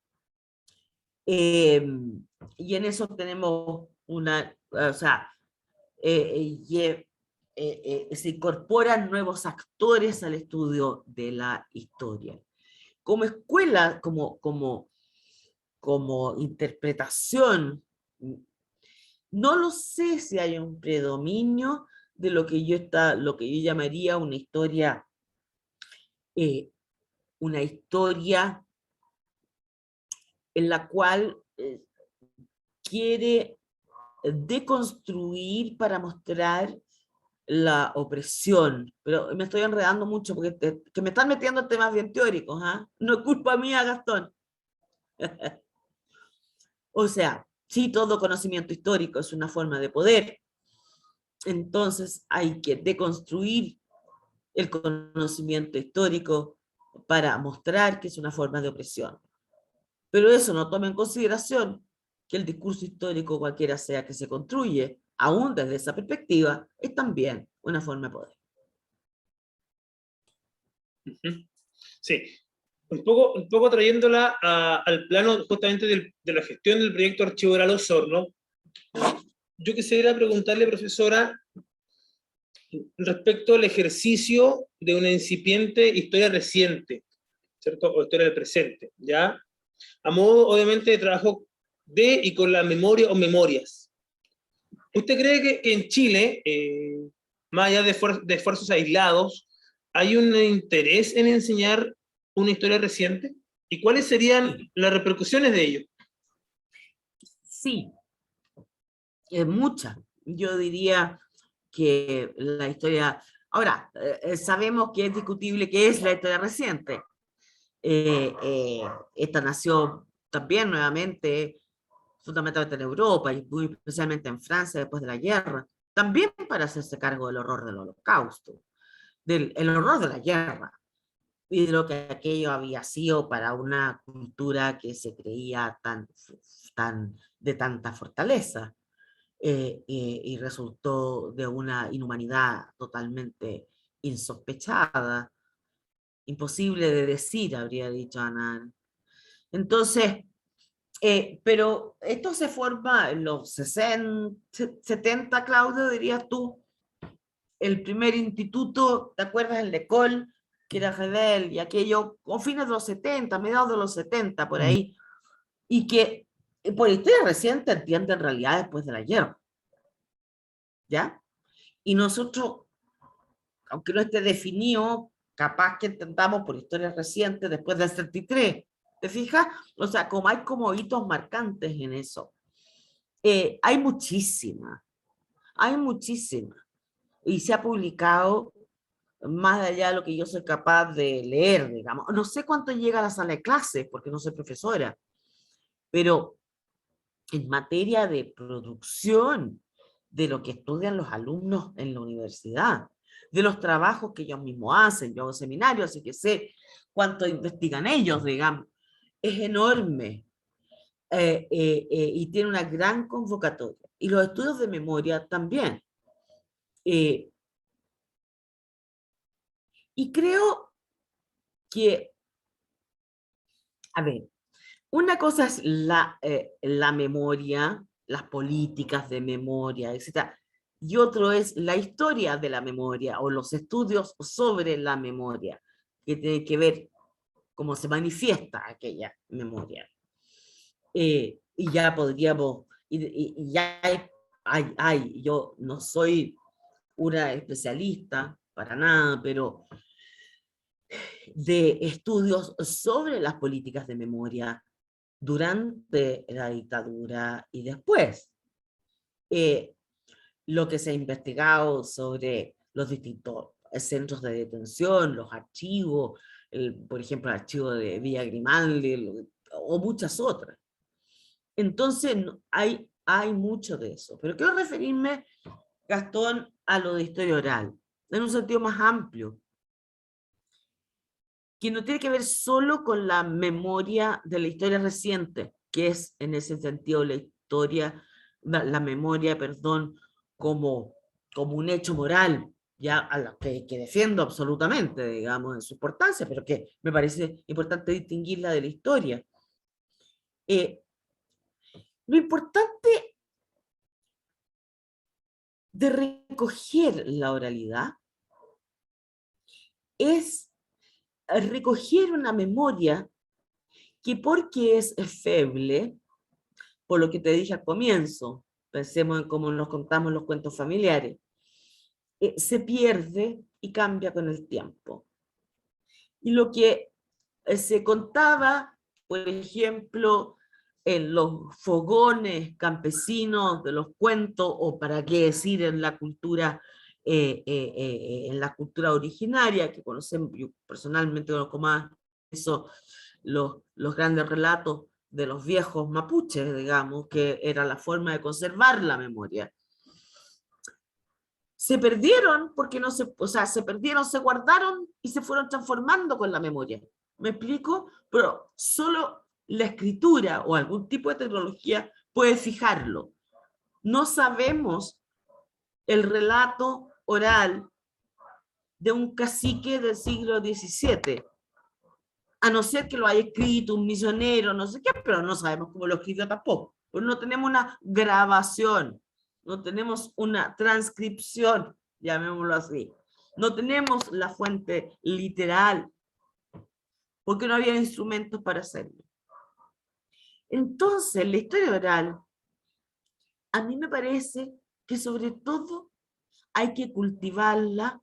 Y en eso tenemos se incorporan nuevos actores al estudio de la historia. Como escuela, como interpretación, no lo sé si hay un predominio de lo que yo llamaría una historia en la cual quiere deconstruir para mostrar la opresión. Pero me estoy enredando mucho porque que me están metiendo en temas bien teóricos, ¿ah? No es culpa mía, Gastón. O sea, sí, todo conocimiento histórico es una forma de poder. Entonces hay que deconstruir el conocimiento histórico para mostrar que es una forma de opresión. Pero eso no toma en consideración que el discurso histórico, cualquiera sea que se construye, aún desde esa perspectiva, es también una forma de poder. Sí, un poco trayéndola al plano justamente de la gestión del proyecto Archivo Oral Osorno, yo quisiera preguntarle, profesora, respecto al ejercicio de una incipiente historia reciente, ¿cierto? O historia del presente, ¿ya? A modo, obviamente, de trabajo de y con la memoria o memorias. ¿Usted cree que en Chile, más allá de esfuerzos aislados, hay un interés en enseñar una historia reciente? ¿Y cuáles serían las repercusiones de ello? Sí, muchas. Yo diría que la historia... Ahora, sabemos que es discutible qué es la historia reciente. Esta nació también nuevamente, fundamentalmente en Europa y muy especialmente en Francia después de la guerra, también para hacerse cargo del horror del Holocausto, el horror de la guerra y de lo que aquello había sido para una cultura que se creía de tanta fortaleza. Y resultó de una inhumanidad totalmente insospechada, imposible de decir, habría dicho Annan. Entonces, pero esto se forma en los 60, 70, Claudio, dirías tú, el primer instituto, ¿te acuerdas? El de Col, que era rebelde, y aquello, con fines de los 70, mediados de los 70, por ahí, y que por historia reciente entiende en realidad después de la guerra, ¿ya? Y nosotros, aunque no esté definido, capaz que entendamos por historia reciente después del 73, ¿te fijas? O sea, como hay como hitos marcantes en eso. Hay muchísima, y se ha publicado más allá de lo que yo soy capaz de leer, digamos. No sé cuánto llega a la sala de clases, porque no soy profesora, pero en materia de producción, de lo que estudian los alumnos en la universidad, de los trabajos que ellos mismos hacen, yo hago seminarios, así que sé cuánto investigan ellos, digamos, es enorme. Y tiene una gran convocatoria. Y los estudios de memoria también. Y creo que, a ver, una cosa es la memoria, las políticas de memoria, etc. Y otro es la historia de la memoria o los estudios sobre la memoria, que tiene que ver cómo se manifiesta aquella memoria. Y ya podríamos, y ya yo no soy una especialista para nada, pero de estudios sobre las políticas de memoria durante la dictadura y después. Lo que se ha investigado sobre los distintos centros de detención, los archivos, por ejemplo, el archivo de Villa Grimaldi, o muchas otras. Entonces, hay mucho de eso. Pero quiero referirme, Gastón, a lo de historia oral, en un sentido más amplio, que no tiene que ver solo con la memoria de la historia reciente, que es en ese sentido la memoria, perdón, como un hecho moral, ya a lo que defiendo absolutamente, digamos, en su importancia, pero que me parece importante distinguirla de la historia. Lo importante de recoger la oralidad es recoger una memoria que, porque es feble, por lo que te dije al comienzo, pensemos en cómo nos contamos los cuentos familiares, se pierde y cambia con el tiempo. Y lo que se contaba, por ejemplo, en los fogones campesinos de los cuentos, o para qué decir en la cultura originaria, que conocemos, yo personalmente conozco más eso, los grandes relatos de los viejos mapuches, digamos, que era la forma de conservar la memoria. Se perdieron porque no se, o sea, se perdieron, se guardaron y se fueron transformando con la memoria. ¿Me explico? Pero solo la escritura o algún tipo de tecnología puede fijarlo. No sabemos el relato oral de un cacique del siglo XVII, a no ser que lo haya escrito un misionero, no sé qué, pero no sabemos cómo lo escribió tampoco. Pues no tenemos una grabación, no tenemos una transcripción, llamémoslo así. No tenemos la fuente literal, porque no había instrumentos para hacerlo. Entonces, la historia oral, a mí me parece que sobre todo hay que cultivarla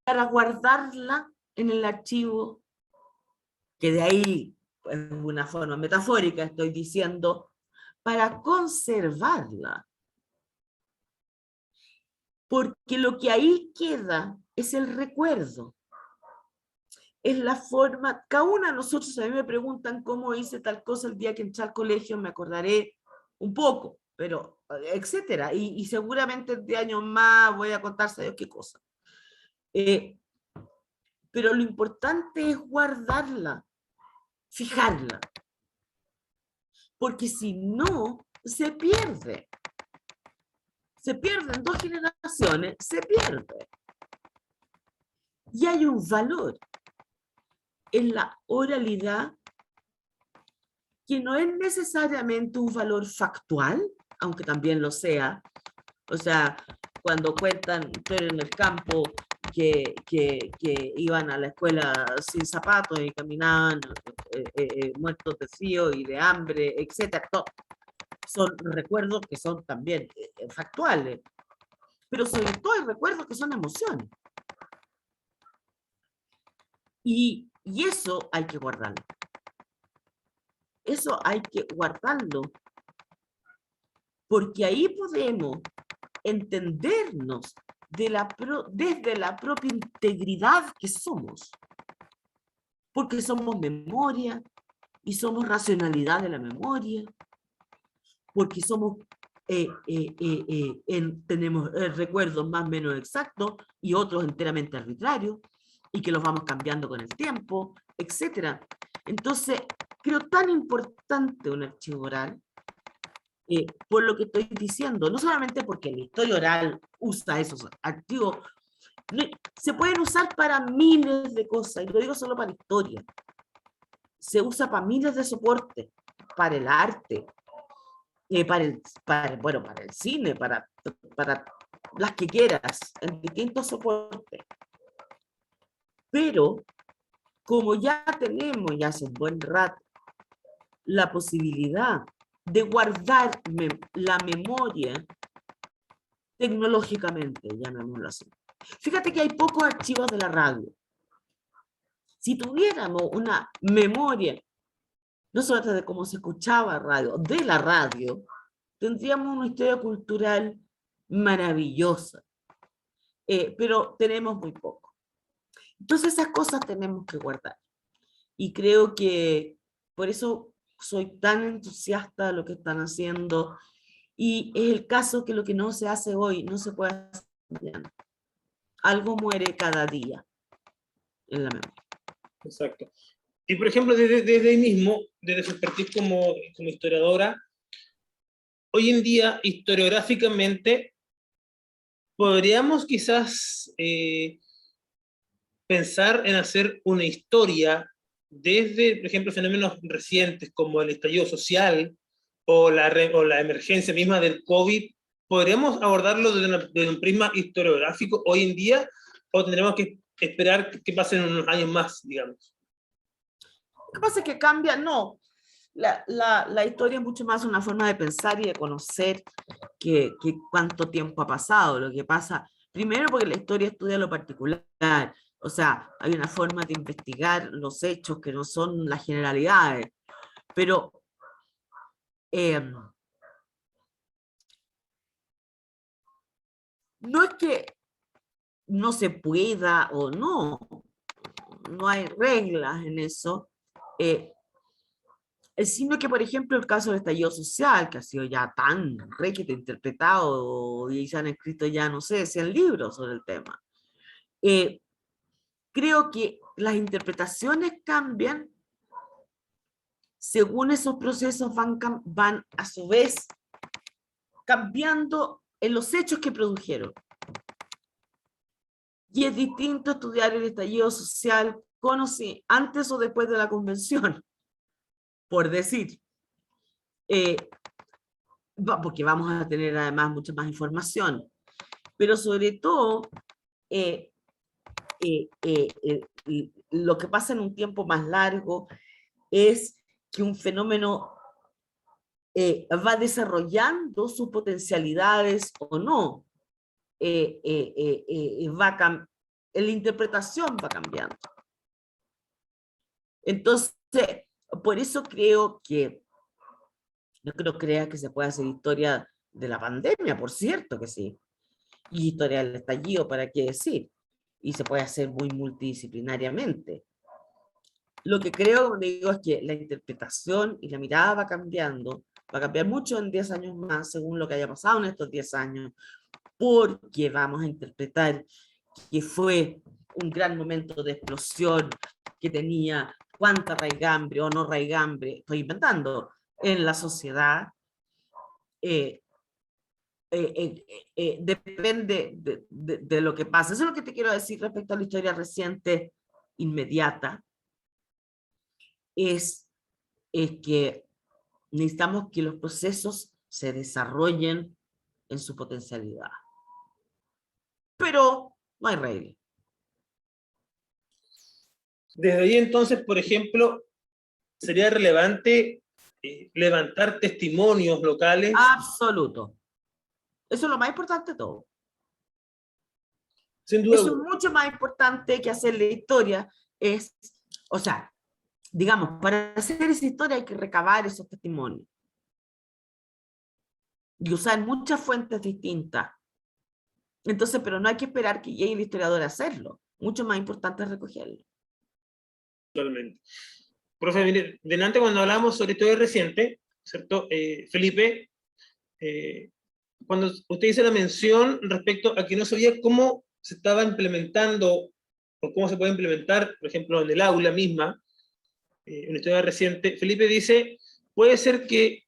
para guardarla en el archivo, que de ahí, pues, de una forma metafórica, estoy diciendo, para conservarla. Porque lo que ahí queda es el recuerdo. Es la forma, cada uno de nosotros, a mí me preguntan cómo hice tal cosa el día que entré al colegio, me acordaré un poco, pero etcétera. Y seguramente de años más voy a contarse de qué cosa. Pero lo importante es guardarla, fijarla, porque si no, se pierde. Se pierden 2 generaciones, se pierde. Y hay un valor en la oralidad que no es necesariamente un valor factual, aunque también lo sea. O sea, cuando cuentan historias en el campo que iban a la escuela sin zapatos y caminaban muertos de frío y de hambre, etc. Son recuerdos que son también factuales, pero sobre todo hay recuerdos que son emociones. Y eso hay que guardarlo. Eso hay que guardarlo, porque ahí podemos entendernos desde la propia integridad que somos, porque somos memoria y somos racionalidad de la memoria, porque somos, tenemos recuerdos más o menos exactos y otros enteramente arbitrarios, y que los vamos cambiando con el tiempo, etc. Entonces, creo tan importante un archivo oral, por lo que estoy diciendo, no solamente porque la historia oral usa esos archivos, se pueden usar para miles de cosas, y lo digo solo para historia. Se usa para miles de soportes, para el arte, para el cine, para las que quieras, en distintos soportes. Pero, como ya tenemos, ya hace un buen rato, la posibilidad de guardar la memoria tecnológicamente, llamémoslo así. Fíjate que hay pocos archivos de la radio. Si tuviéramos una memoria, no solo de cómo se escuchaba radio, de la radio, tendríamos una historia cultural maravillosa. Pero tenemos muy poco. Entonces esas cosas tenemos que guardar. Y creo que por eso soy tan entusiasta de lo que están haciendo. Y es el caso que lo que no se hace hoy, no se puede hacer mañana. Algo muere cada día en la memoria. Exacto. Y por ejemplo, desde ahí mismo, desde su expertise como historiadora, hoy en día, historiográficamente, podríamos quizás pensar en hacer una historia desde, por ejemplo, fenómenos recientes como el estallido social o la emergencia misma del COVID. ¿Podríamos abordarlo desde un prisma historiográfico hoy en día o tendremos que esperar que pasen unos años más, digamos? Lo que pasa es que cambia, no. La historia es mucho más una forma de pensar y de conocer que cuánto tiempo ha pasado. Lo que pasa, primero porque la historia estudia lo particular, o sea, hay una forma de investigar los hechos que no son las generalidades, pero no es que no se pueda o no hay reglas en eso, sino que, por ejemplo, el caso del estallido social, que ha sido ya tan requete interpretado y se han escrito ya, no sé, 100 libros sobre el tema. Creo que las interpretaciones cambian según esos procesos van a su vez cambiando en los hechos que produjeron. Y es distinto estudiar el estallido social con o sin, antes o después de la convención, por decir. Porque vamos a tener además mucha más información. Pero sobre todo, lo que pasa en un tiempo más largo es que un fenómeno va desarrollando sus potencialidades o no. La interpretación va cambiando. Entonces, por eso creo que, no creo crea que se pueda hacer historia de la pandemia, por cierto que sí, y historia del estallido, ¿para qué decir? Y se puede hacer muy multidisciplinariamente. Lo que creo, como digo, es que la interpretación y la mirada va cambiando, va a cambiar mucho en 10 años más, según lo que haya pasado en estos 10 años, porque vamos a interpretar que fue un gran momento de explosión, que tenía cuánta raigambre o no raigambre, estoy inventando, en la sociedad, depende de lo que pasa. Eso es lo que te quiero decir respecto a la historia reciente, inmediata, es que necesitamos que los procesos se desarrollen en su potencialidad. Pero no hay regla. Desde ahí entonces, por ejemplo, sería relevante levantar testimonios locales. Absoluto. Eso es lo más importante de todo. Sin duda. Eso es mucho más importante que hacer la historia. O sea, digamos, para hacer esa historia hay que recabar esos testimonios. Y usar muchas fuentes distintas. Entonces, pero no hay que esperar que llegue el historiador a hacerlo. Mucho más importante es recogerlo. Totalmente. Profe, mire, delante cuando hablamos sobre historia reciente, ¿cierto? Felipe, cuando usted hizo la mención respecto a que no sabía cómo se estaba implementando o cómo se puede implementar, por ejemplo, en el aula misma, una historia reciente, Felipe dice, puede ser que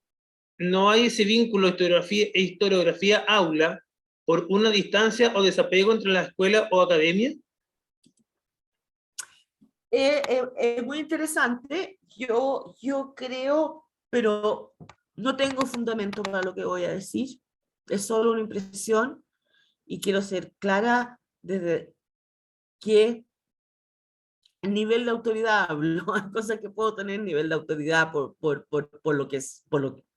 no hay ese vínculo historiografía-aula por una distancia o desapego entre la escuela o academia. Es muy interesante. Yo creo, pero no tengo fundamento para lo que voy a decir. Es solo una impresión y quiero ser clara desde qué nivel de autoridad hablo. Hay cosas que puedo tener nivel de autoridad por lo que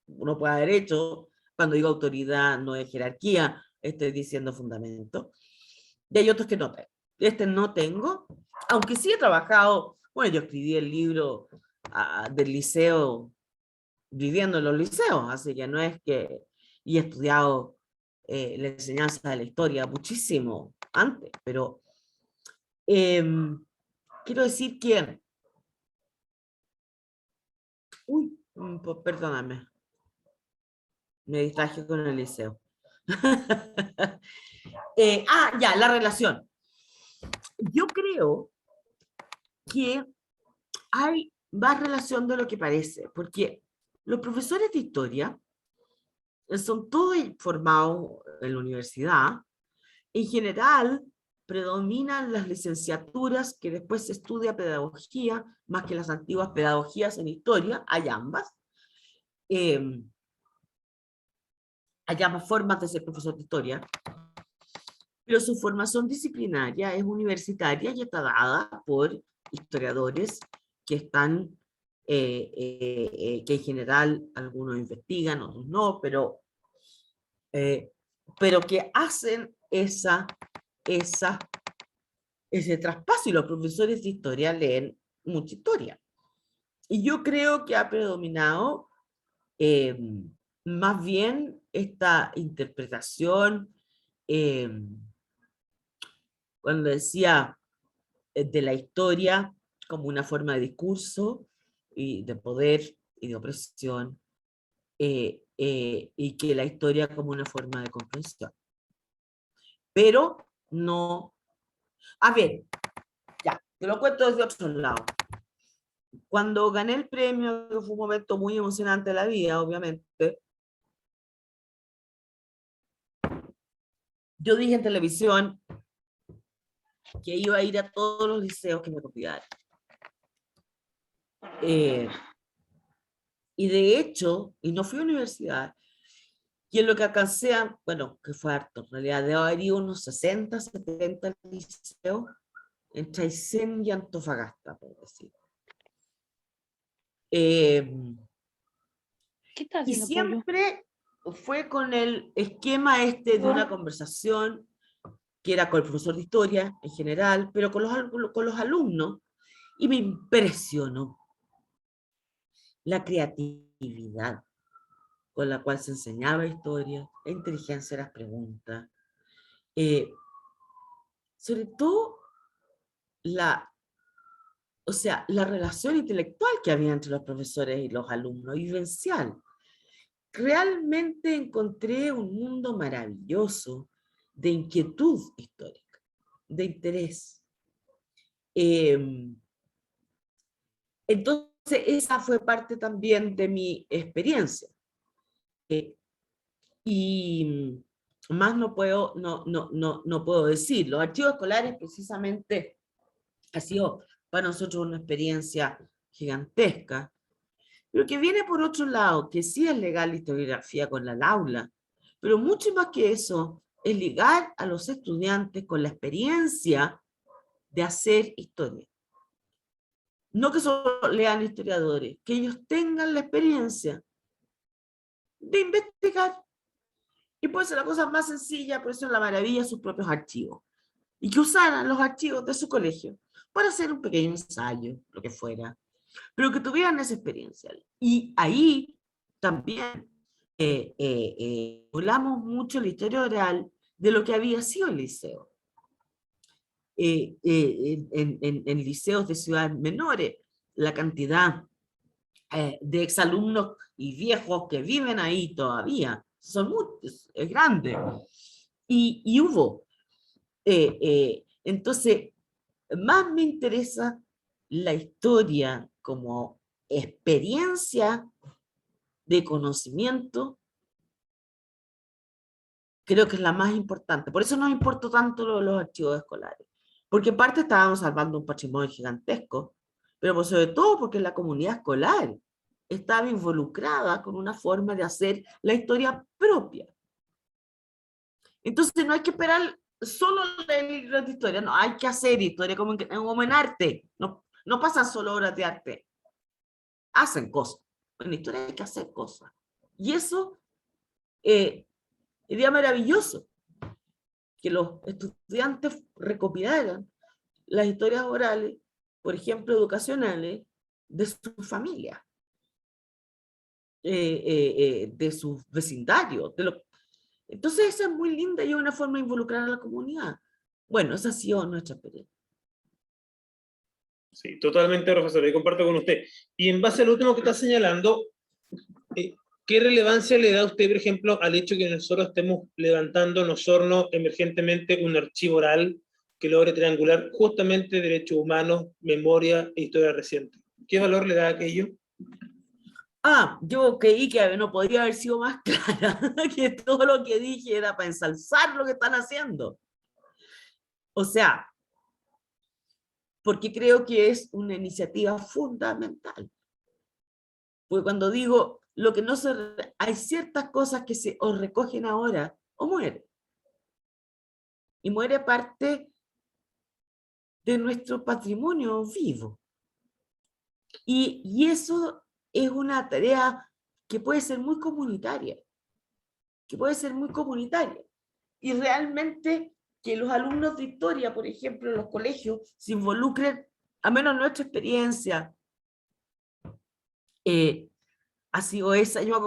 uno puede haber hecho. Cuando digo autoridad no es jerarquía, estoy diciendo fundamento. Y hay otros que no tengo. No tengo, aunque sí he trabajado, bueno, yo escribí el libro del liceo, viviendo en los liceos, así que no es que, y he estudiado la enseñanza de la historia muchísimo antes, pero quiero decir que, perdóname, me distraje con el liceo. Ya, la relación. Yo creo que hay más relación de lo que parece, porque los profesores de historia son todos formados en la universidad. En general, predominan las licenciaturas que después se estudia pedagogía, más que las antiguas pedagogías en historia, hay ambas. Hay ambas formas de ser profesor de historia, pero su formación disciplinaria es universitaria y está dada por historiadores que están, que en general algunos investigan, otros no, pero que hacen ese traspaso, y los profesores de historia leen mucha historia. Y yo creo que ha predominado más bien esta interpretación, cuando decía de la historia como una forma de discurso y de poder y de opresión, y que la historia como una forma de comprensión. Pero no... A ver, ya, te lo cuento desde otro lado. Cuando gané el premio, que fue un momento muy emocionante de la vida, obviamente, yo dije en televisión que iba a ir a todos los liceos que me convidaran. Y de hecho, y no fui a universidad, y en lo que alcancé, bueno, que fue harto, en realidad, debo haber ido unos 60, 70 liceos entre Aysén y Antofagasta, por decir. ¿Qué estás Y haciendo, pollo? siempre fue con el esquema este de una conversación que era con el profesor de historia en general, pero con los alumnos, y me impresionó la creatividad con la cual se enseñaba historia, la inteligencia de las preguntas, sobre todo o sea, la relación intelectual que había entre los profesores y los alumnos, vivencial. Realmente encontré un mundo maravilloso de inquietud histórica, de interés. Entonces, esa fue parte también de mi experiencia. Y más no puedo decir. Los archivos escolares precisamente ha sido para nosotros una experiencia gigantesca, pero que viene por otro lado, que sí es legal la historiografía con la aula, pero mucho más que eso, es ligar a los estudiantes con la experiencia de hacer historia. No que solo lean historiadores, que ellos tengan la experiencia de investigar. Y puede ser la cosa más sencilla, por eso es la maravilla sus propios archivos. Y que usaran los archivos de su colegio para hacer un pequeño ensayo, lo que fuera, pero que tuvieran esa experiencia. Y ahí también hablamos mucho la historia oral de lo que había sido el liceo. En liceos de ciudades menores, la cantidad de exalumnos y viejos que viven ahí todavía son muchos, es grande. Y hubo. Entonces, más me interesa la historia como experiencia de conocimiento, creo que es la más importante. Por eso nos importó tanto los archivos escolares. Porque en parte estábamos salvando un patrimonio gigantesco, pero por sobre todo porque la comunidad escolar estaba involucrada con una forma de hacer la historia propia. Entonces no hay que esperar solo leer libros de historia, no, hay que hacer historia como en arte. No pasan solo horas de arte, hacen cosas. En la historia hay que hacer cosas. Y eso sería maravilloso, que los estudiantes recopilaran las historias orales, por ejemplo, educacionales, de su familia, de sus vecindarios. Entonces, esa es muy linda y es una forma de involucrar a la comunidad. Bueno, esa ha sido nuestra experiencia. Sí, totalmente, profesor, y comparto con usted. Y en base al último que está señalando, ¿qué relevancia le da usted, por ejemplo, al hecho que nosotros estemos levantando en Osorno emergentemente un archivo oral que logre triangular justamente derechos humanos, memoria e historia reciente? ¿Qué valor le da a aquello? Yo creí que no podría haber sido más clara, que todo lo que dije era para ensalzar lo que están haciendo. O sea, porque creo que es una iniciativa fundamental. Porque cuando digo, lo que no se, hay ciertas cosas que se o recogen ahora o mueren. Y muere parte de nuestro patrimonio vivo. Y eso es una tarea que puede ser muy comunitaria, Y realmente que los alumnos de historia, por ejemplo, en los colegios, se involucren, a menos nuestra experiencia, ha sido esa. Yo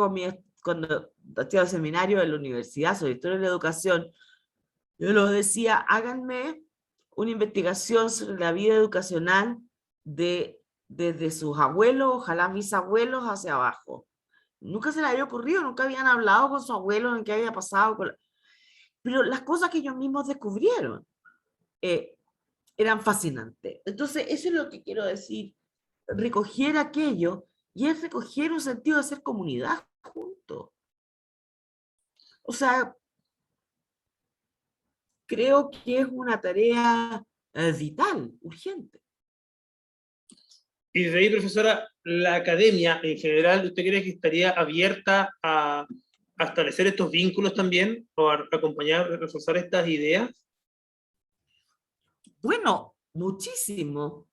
cuando hacía el seminario en la universidad sobre historia de la educación, yo les decía, háganme una investigación sobre la vida educacional desde sus abuelos, ojalá bisabuelos, hacia abajo. Nunca se les había ocurrido, nunca habían hablado con sus abuelos en qué había pasado. Pero las cosas que ellos mismos descubrieron eran fascinantes. Entonces, eso es lo que quiero decir recoger aquello, y es recoger un sentido de hacer comunidad juntos. O sea, creo que es una tarea vital, urgente. Y de ahí, profesora, la academia en general, ¿usted cree que estaría abierta a establecer estos vínculos también, o a acompañar, a reforzar estas ideas? Bueno, muchísimo,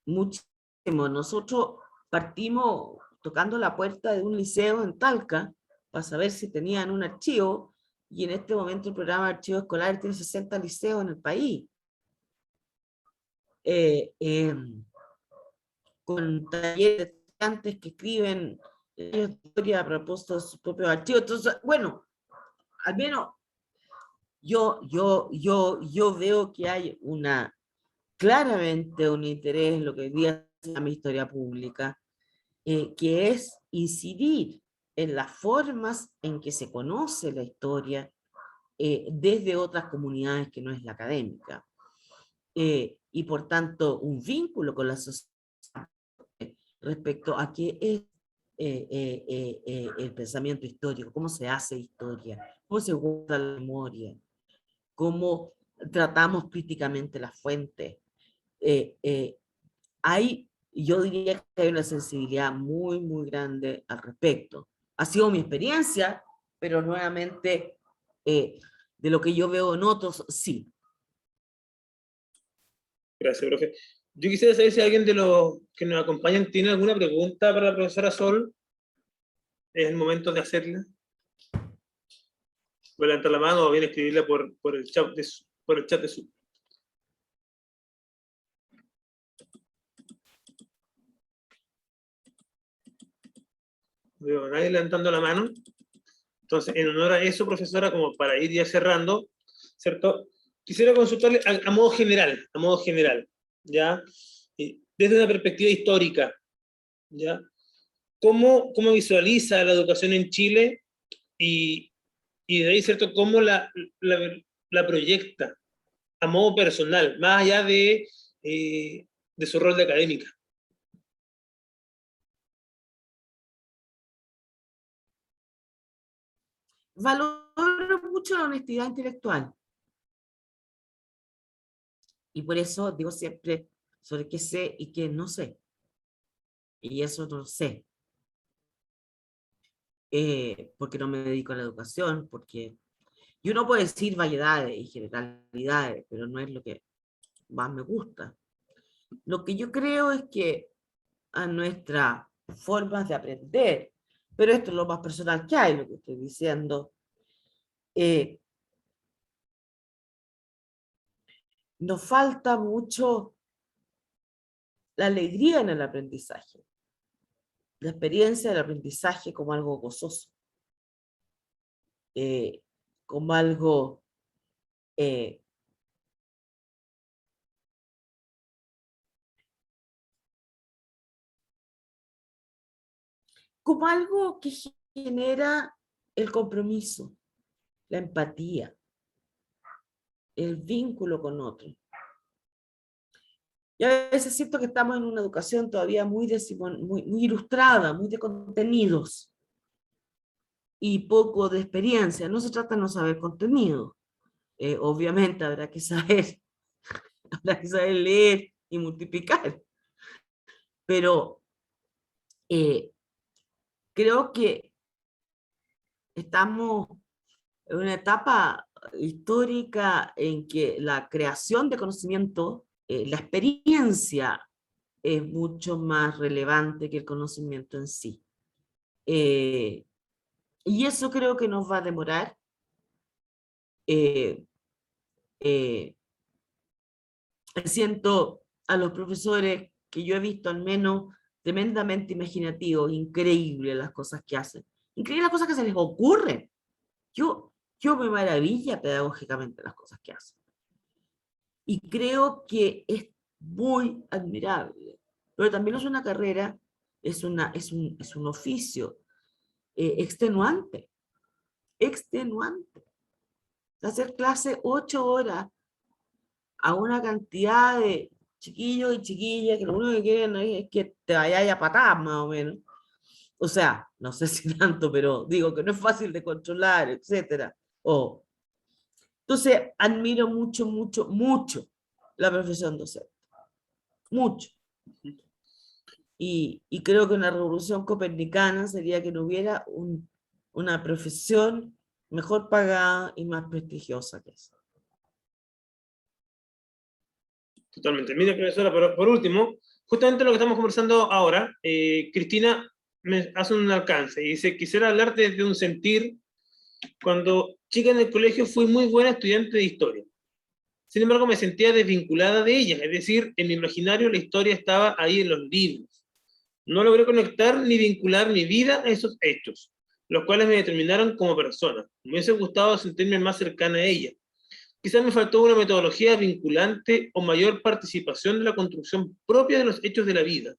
muchísimo. Nosotros partimos tocando la puerta de un liceo en Talca para saber si tenían un archivo, y en este momento el programa de archivos escolares tiene 60 liceos en el país. Con talleres de estudiantes que escriben historia a propósito de sus propios archivos. Entonces, bueno, al menos yo veo que hay claramente un interés en lo que hoy día se llama historia pública, que es incidir en las formas en que se conoce la historia desde otras comunidades que no es la académica. Y por tanto, un vínculo con la sociedad respecto a qué es el pensamiento histórico, cómo se hace historia, cómo se guarda la memoria, cómo tratamos críticamente las fuentes. Yo diría que hay una sensibilidad muy, muy grande al respecto. Ha sido mi experiencia, pero nuevamente, de lo que yo veo en otros, sí. Gracias, profe. Yo quisiera saber si alguien de los que nos acompañan tiene alguna pregunta para la profesora Sol. Es el momento de hacerla. Voy a levantar la mano o bien escribirla por el chat de Zoom. No veo a nadie levantando la mano. Entonces, en honor a eso, profesora, como para ir ya cerrando, ¿cierto? Quisiera consultarle a modo general, ¿ya? Desde una perspectiva histórica, ¿ya? ¿Cómo visualiza la educación en Chile y de ahí, ¿cierto?, cómo la proyecta a modo personal, más allá de su rol de académica? Valoro mucho la honestidad intelectual. Y por eso digo siempre sobre qué sé y qué no sé. Y eso no sé. Porque no me dedico a la educación, porque... Y uno puede decir variedades y generalidades, pero no es lo que más me gusta. Lo que yo creo es que a nuestras formas de aprender, pero esto es lo más personal que hay, lo que estoy diciendo, nos falta mucho la alegría en el aprendizaje, la experiencia del aprendizaje como algo gozoso, como algo que genera el compromiso, la empatía, el vínculo con otro. Y a veces siento que estamos en una educación todavía muy ilustrada, muy de contenidos y poco de experiencia. No se trata de no saber contenido. Obviamente habrá que saber leer y multiplicar. Pero creo que estamos en una etapa histórica en que la creación de conocimiento, la experiencia es mucho más relevante que el conocimiento en sí. Y eso creo que nos va a demorar. Siento a los profesores que yo he visto al menos tremendamente imaginativos, increíbles las cosas que hacen, increíbles las cosas que se les ocurren. Yo me maravilla pedagógicamente las cosas que hacen. Y creo que es muy admirable, pero también es una carrera, es un oficio extenuante. Hacer clase 8 horas a una cantidad chiquillos y chiquillas que lo único que quieren es que te vayas a patadas más o menos. O sea, no sé si tanto, pero digo que no es fácil de controlar, etcétera. O, entonces, admiro mucho, mucho, mucho la profesión docente. Mucho. Y creo que una revolución copernicana sería que no hubiera una profesión mejor pagada y más prestigiosa que esa. Totalmente. Mire, profesora, por último, justamente lo que estamos conversando ahora, Cristina me hace un alcance y dice, quisiera hablarte de un sentir. Cuando chica en el colegio fui muy buena estudiante de historia. Sin embargo, me sentía desvinculada de ella, es decir, en mi imaginario la historia estaba ahí en los libros. No logré conectar ni vincular mi vida a esos hechos, los cuales me determinaron como persona. Me hubiese gustado sentirme más cercana a ella. Quizás me faltó una metodología vinculante o mayor participación de la construcción propia de los hechos de la vida.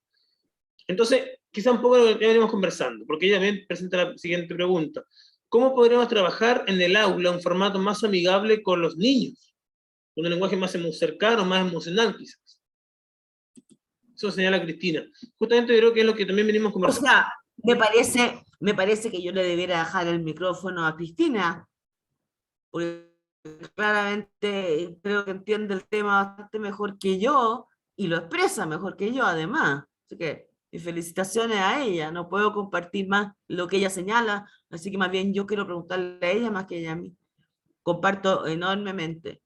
Entonces, quizás un poco lo que venimos conversando, porque ella también presenta la siguiente pregunta. ¿Cómo podríamos trabajar en el aula un formato más amigable con los niños? Un lenguaje más cercano, más emocional, quizás. Eso señala Cristina. Justamente yo creo que es lo que también venimos O conversando. sea, me parece que yo le debiera dejar el micrófono a Cristina, porque claramente creo que entiende el tema bastante mejor que yo y lo expresa mejor que yo además. Así que mis felicitaciones a ella. No puedo compartir más lo que ella señala, así que más bien yo quiero preguntarle a ella más que ella a mí. Comparto enormemente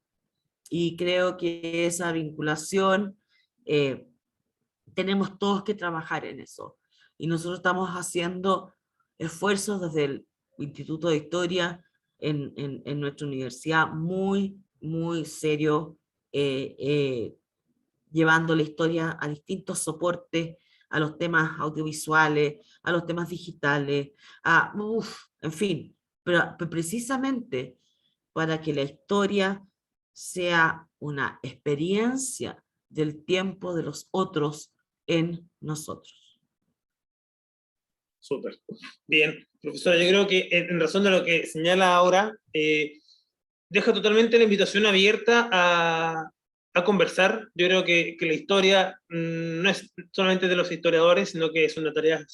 y creo que esa vinculación eh, tenemos todos que trabajar en eso. Y nosotros estamos haciendo esfuerzos desde el Instituto de Historia en nuestra universidad muy, muy serio, llevando la historia a distintos soportes, a los temas audiovisuales, a los temas digitales, en fin, pero precisamente para que la historia sea una experiencia del tiempo de los otros en nosotros. Súper. Bien, profesora, yo creo que en razón de lo que señala ahora, deja totalmente la invitación abierta a conversar. Yo creo que la historia no es solamente de los historiadores, sino que es una tarea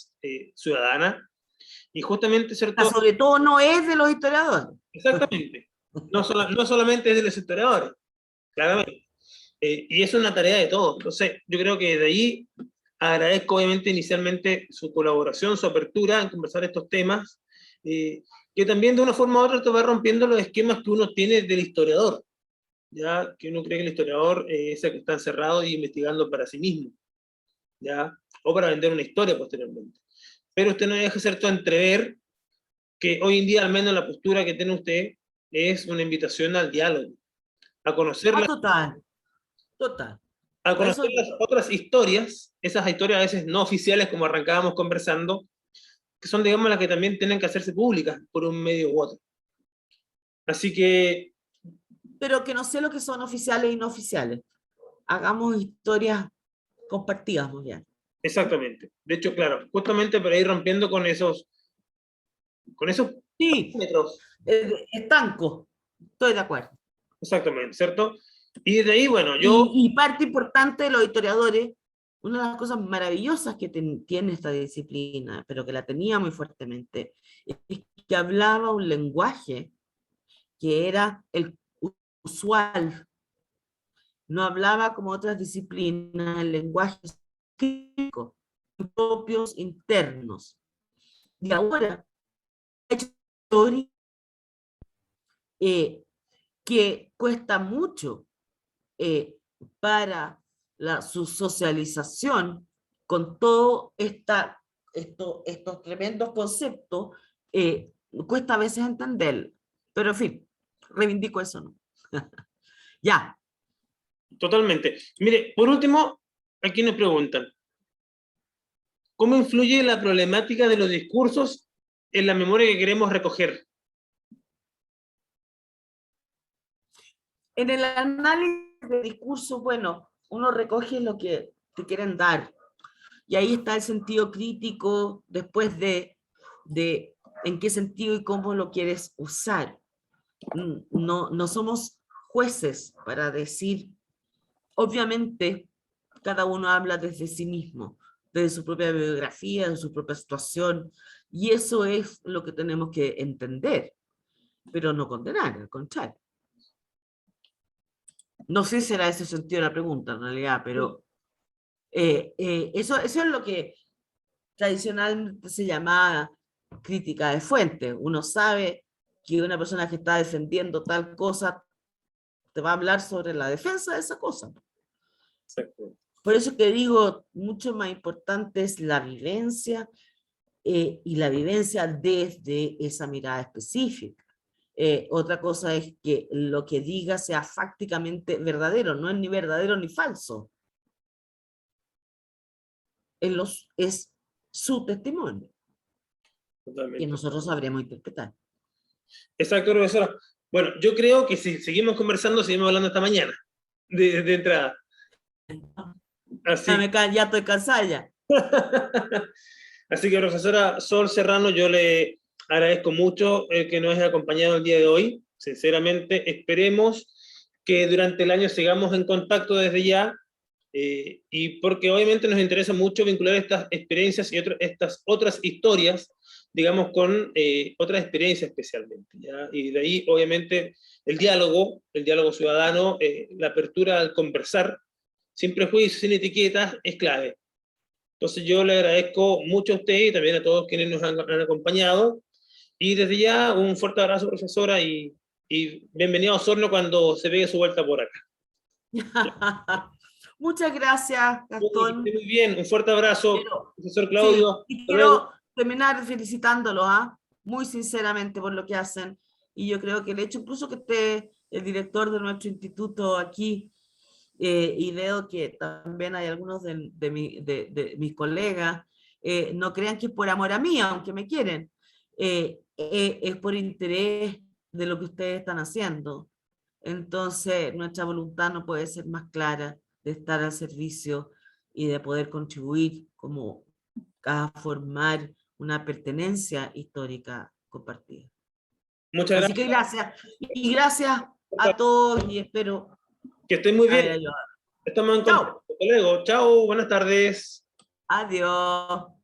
ciudadana. Y justamente, ¿cierto? Sobre todo no es de los historiadores. Exactamente. No solamente es de los historiadores, claramente. Y es una tarea de todos. Entonces, yo creo que de ahí agradezco obviamente inicialmente su colaboración, su apertura en conversar estos temas, que también de una forma u otra te va rompiendo los esquemas que uno tiene del historiador, ya que uno cree que el historiador es el que está encerrado y investigando para sí mismo, ya, o para vender una historia posteriormente. Pero usted no deja cierto entrever que hoy en día, al menos la postura que tiene usted, es una invitación al diálogo, a conocer Ah, total, total. a Por eso, conocer las otras historias, esas historias a veces no oficiales, como arrancábamos conversando, que son, digamos, las que también tienen que hacerse públicas por un medio u otro. Así que, pero que no sé lo que son oficiales y no oficiales. Hagamos historias compartidas, muy bien. exactamente. De hecho, claro, justamente para ir rompiendo con esos Sí, parámetros, estanco, estoy de acuerdo. exactamente, ¿cierto? Y desde ahí, bueno, yo, Y parte importante de los historiadores, una de las cosas maravillosas que tiene esta disciplina, pero que la tenía muy fuertemente, es que hablaba un lenguaje que era el usual. No hablaba como otras disciplinas, el lenguaje crítico, propios internos. Y ahora, que cuesta mucho para su socialización con todo estos tremendos conceptos, cuesta a veces entender, pero en fin, reivindico eso, ¿no? Ya. totalmente. Mire, por último, aquí nos preguntan, ¿cómo influye la problemática de los discursos en la memoria que queremos recoger? En el análisis de discurso, bueno, uno recoge lo que te quieren dar. Y ahí está el sentido crítico después de en qué sentido y cómo lo quieres usar. No somos jueces para decir, obviamente, cada uno habla desde sí mismo, desde su propia biografía, de su propia situación, y eso es lo que tenemos que entender, pero no condenar, al contrario. No sé si era ese sentido la pregunta, en realidad, pero eso es lo que tradicionalmente se llama crítica de fuente. Uno sabe que una persona que está defendiendo tal cosa te va a hablar sobre la defensa de esa cosa. Exacto. Por eso que digo, mucho más importante es la vivencia, y la vivencia desde esa mirada específica. Otra cosa es que lo que diga sea fácticamente verdadero, no es ni verdadero ni falso. Es su testimonio, que Totalmente. nosotros sabremos interpretar. Exacto, profesora. Bueno, yo creo que si seguimos conversando, seguimos hablando esta mañana, de entrada. Así, Ya estoy cansada ya. así que, profesora Sol Serrano, yo le agradezco mucho que nos haya acompañado el día de hoy. Sinceramente, esperemos que durante el año sigamos en contacto desde ya, y porque obviamente nos interesa mucho vincular estas experiencias y estas otras historias, digamos, con otras experiencias especialmente, ¿ya? Y de ahí, obviamente, el diálogo ciudadano, la apertura al conversar, sin prejuicios, sin etiquetas, es clave. Entonces yo le agradezco mucho a usted y también a todos quienes nos han acompañado. Y desde ya, un fuerte abrazo, profesora, y bienvenido a Osorno cuando se pegue su vuelta por acá. Muchas gracias, Que Gastón. esté muy bien, un fuerte abrazo, Quiero, profesor sí, Claudio. y Hasta luego. quiero terminar felicitándolos, ¿ah? Muy sinceramente por lo que hacen. Y yo creo que el hecho incluso que esté el director de nuestro instituto aquí, y veo que también hay algunos de mis colegas, no crean que es por amor a mí, aunque me quieren, es por interés de lo que ustedes están haciendo. Entonces, nuestra voluntad no puede ser más clara de estar al servicio y de poder contribuir como a formar una pertenencia histórica compartida. Muchas Así que gracias. gracias. Y gracias a todos y espero Que estén muy bien. haber ayudado. Estamos en Chao. contacto. Hasta luego. Chao. Buenas tardes. Adiós.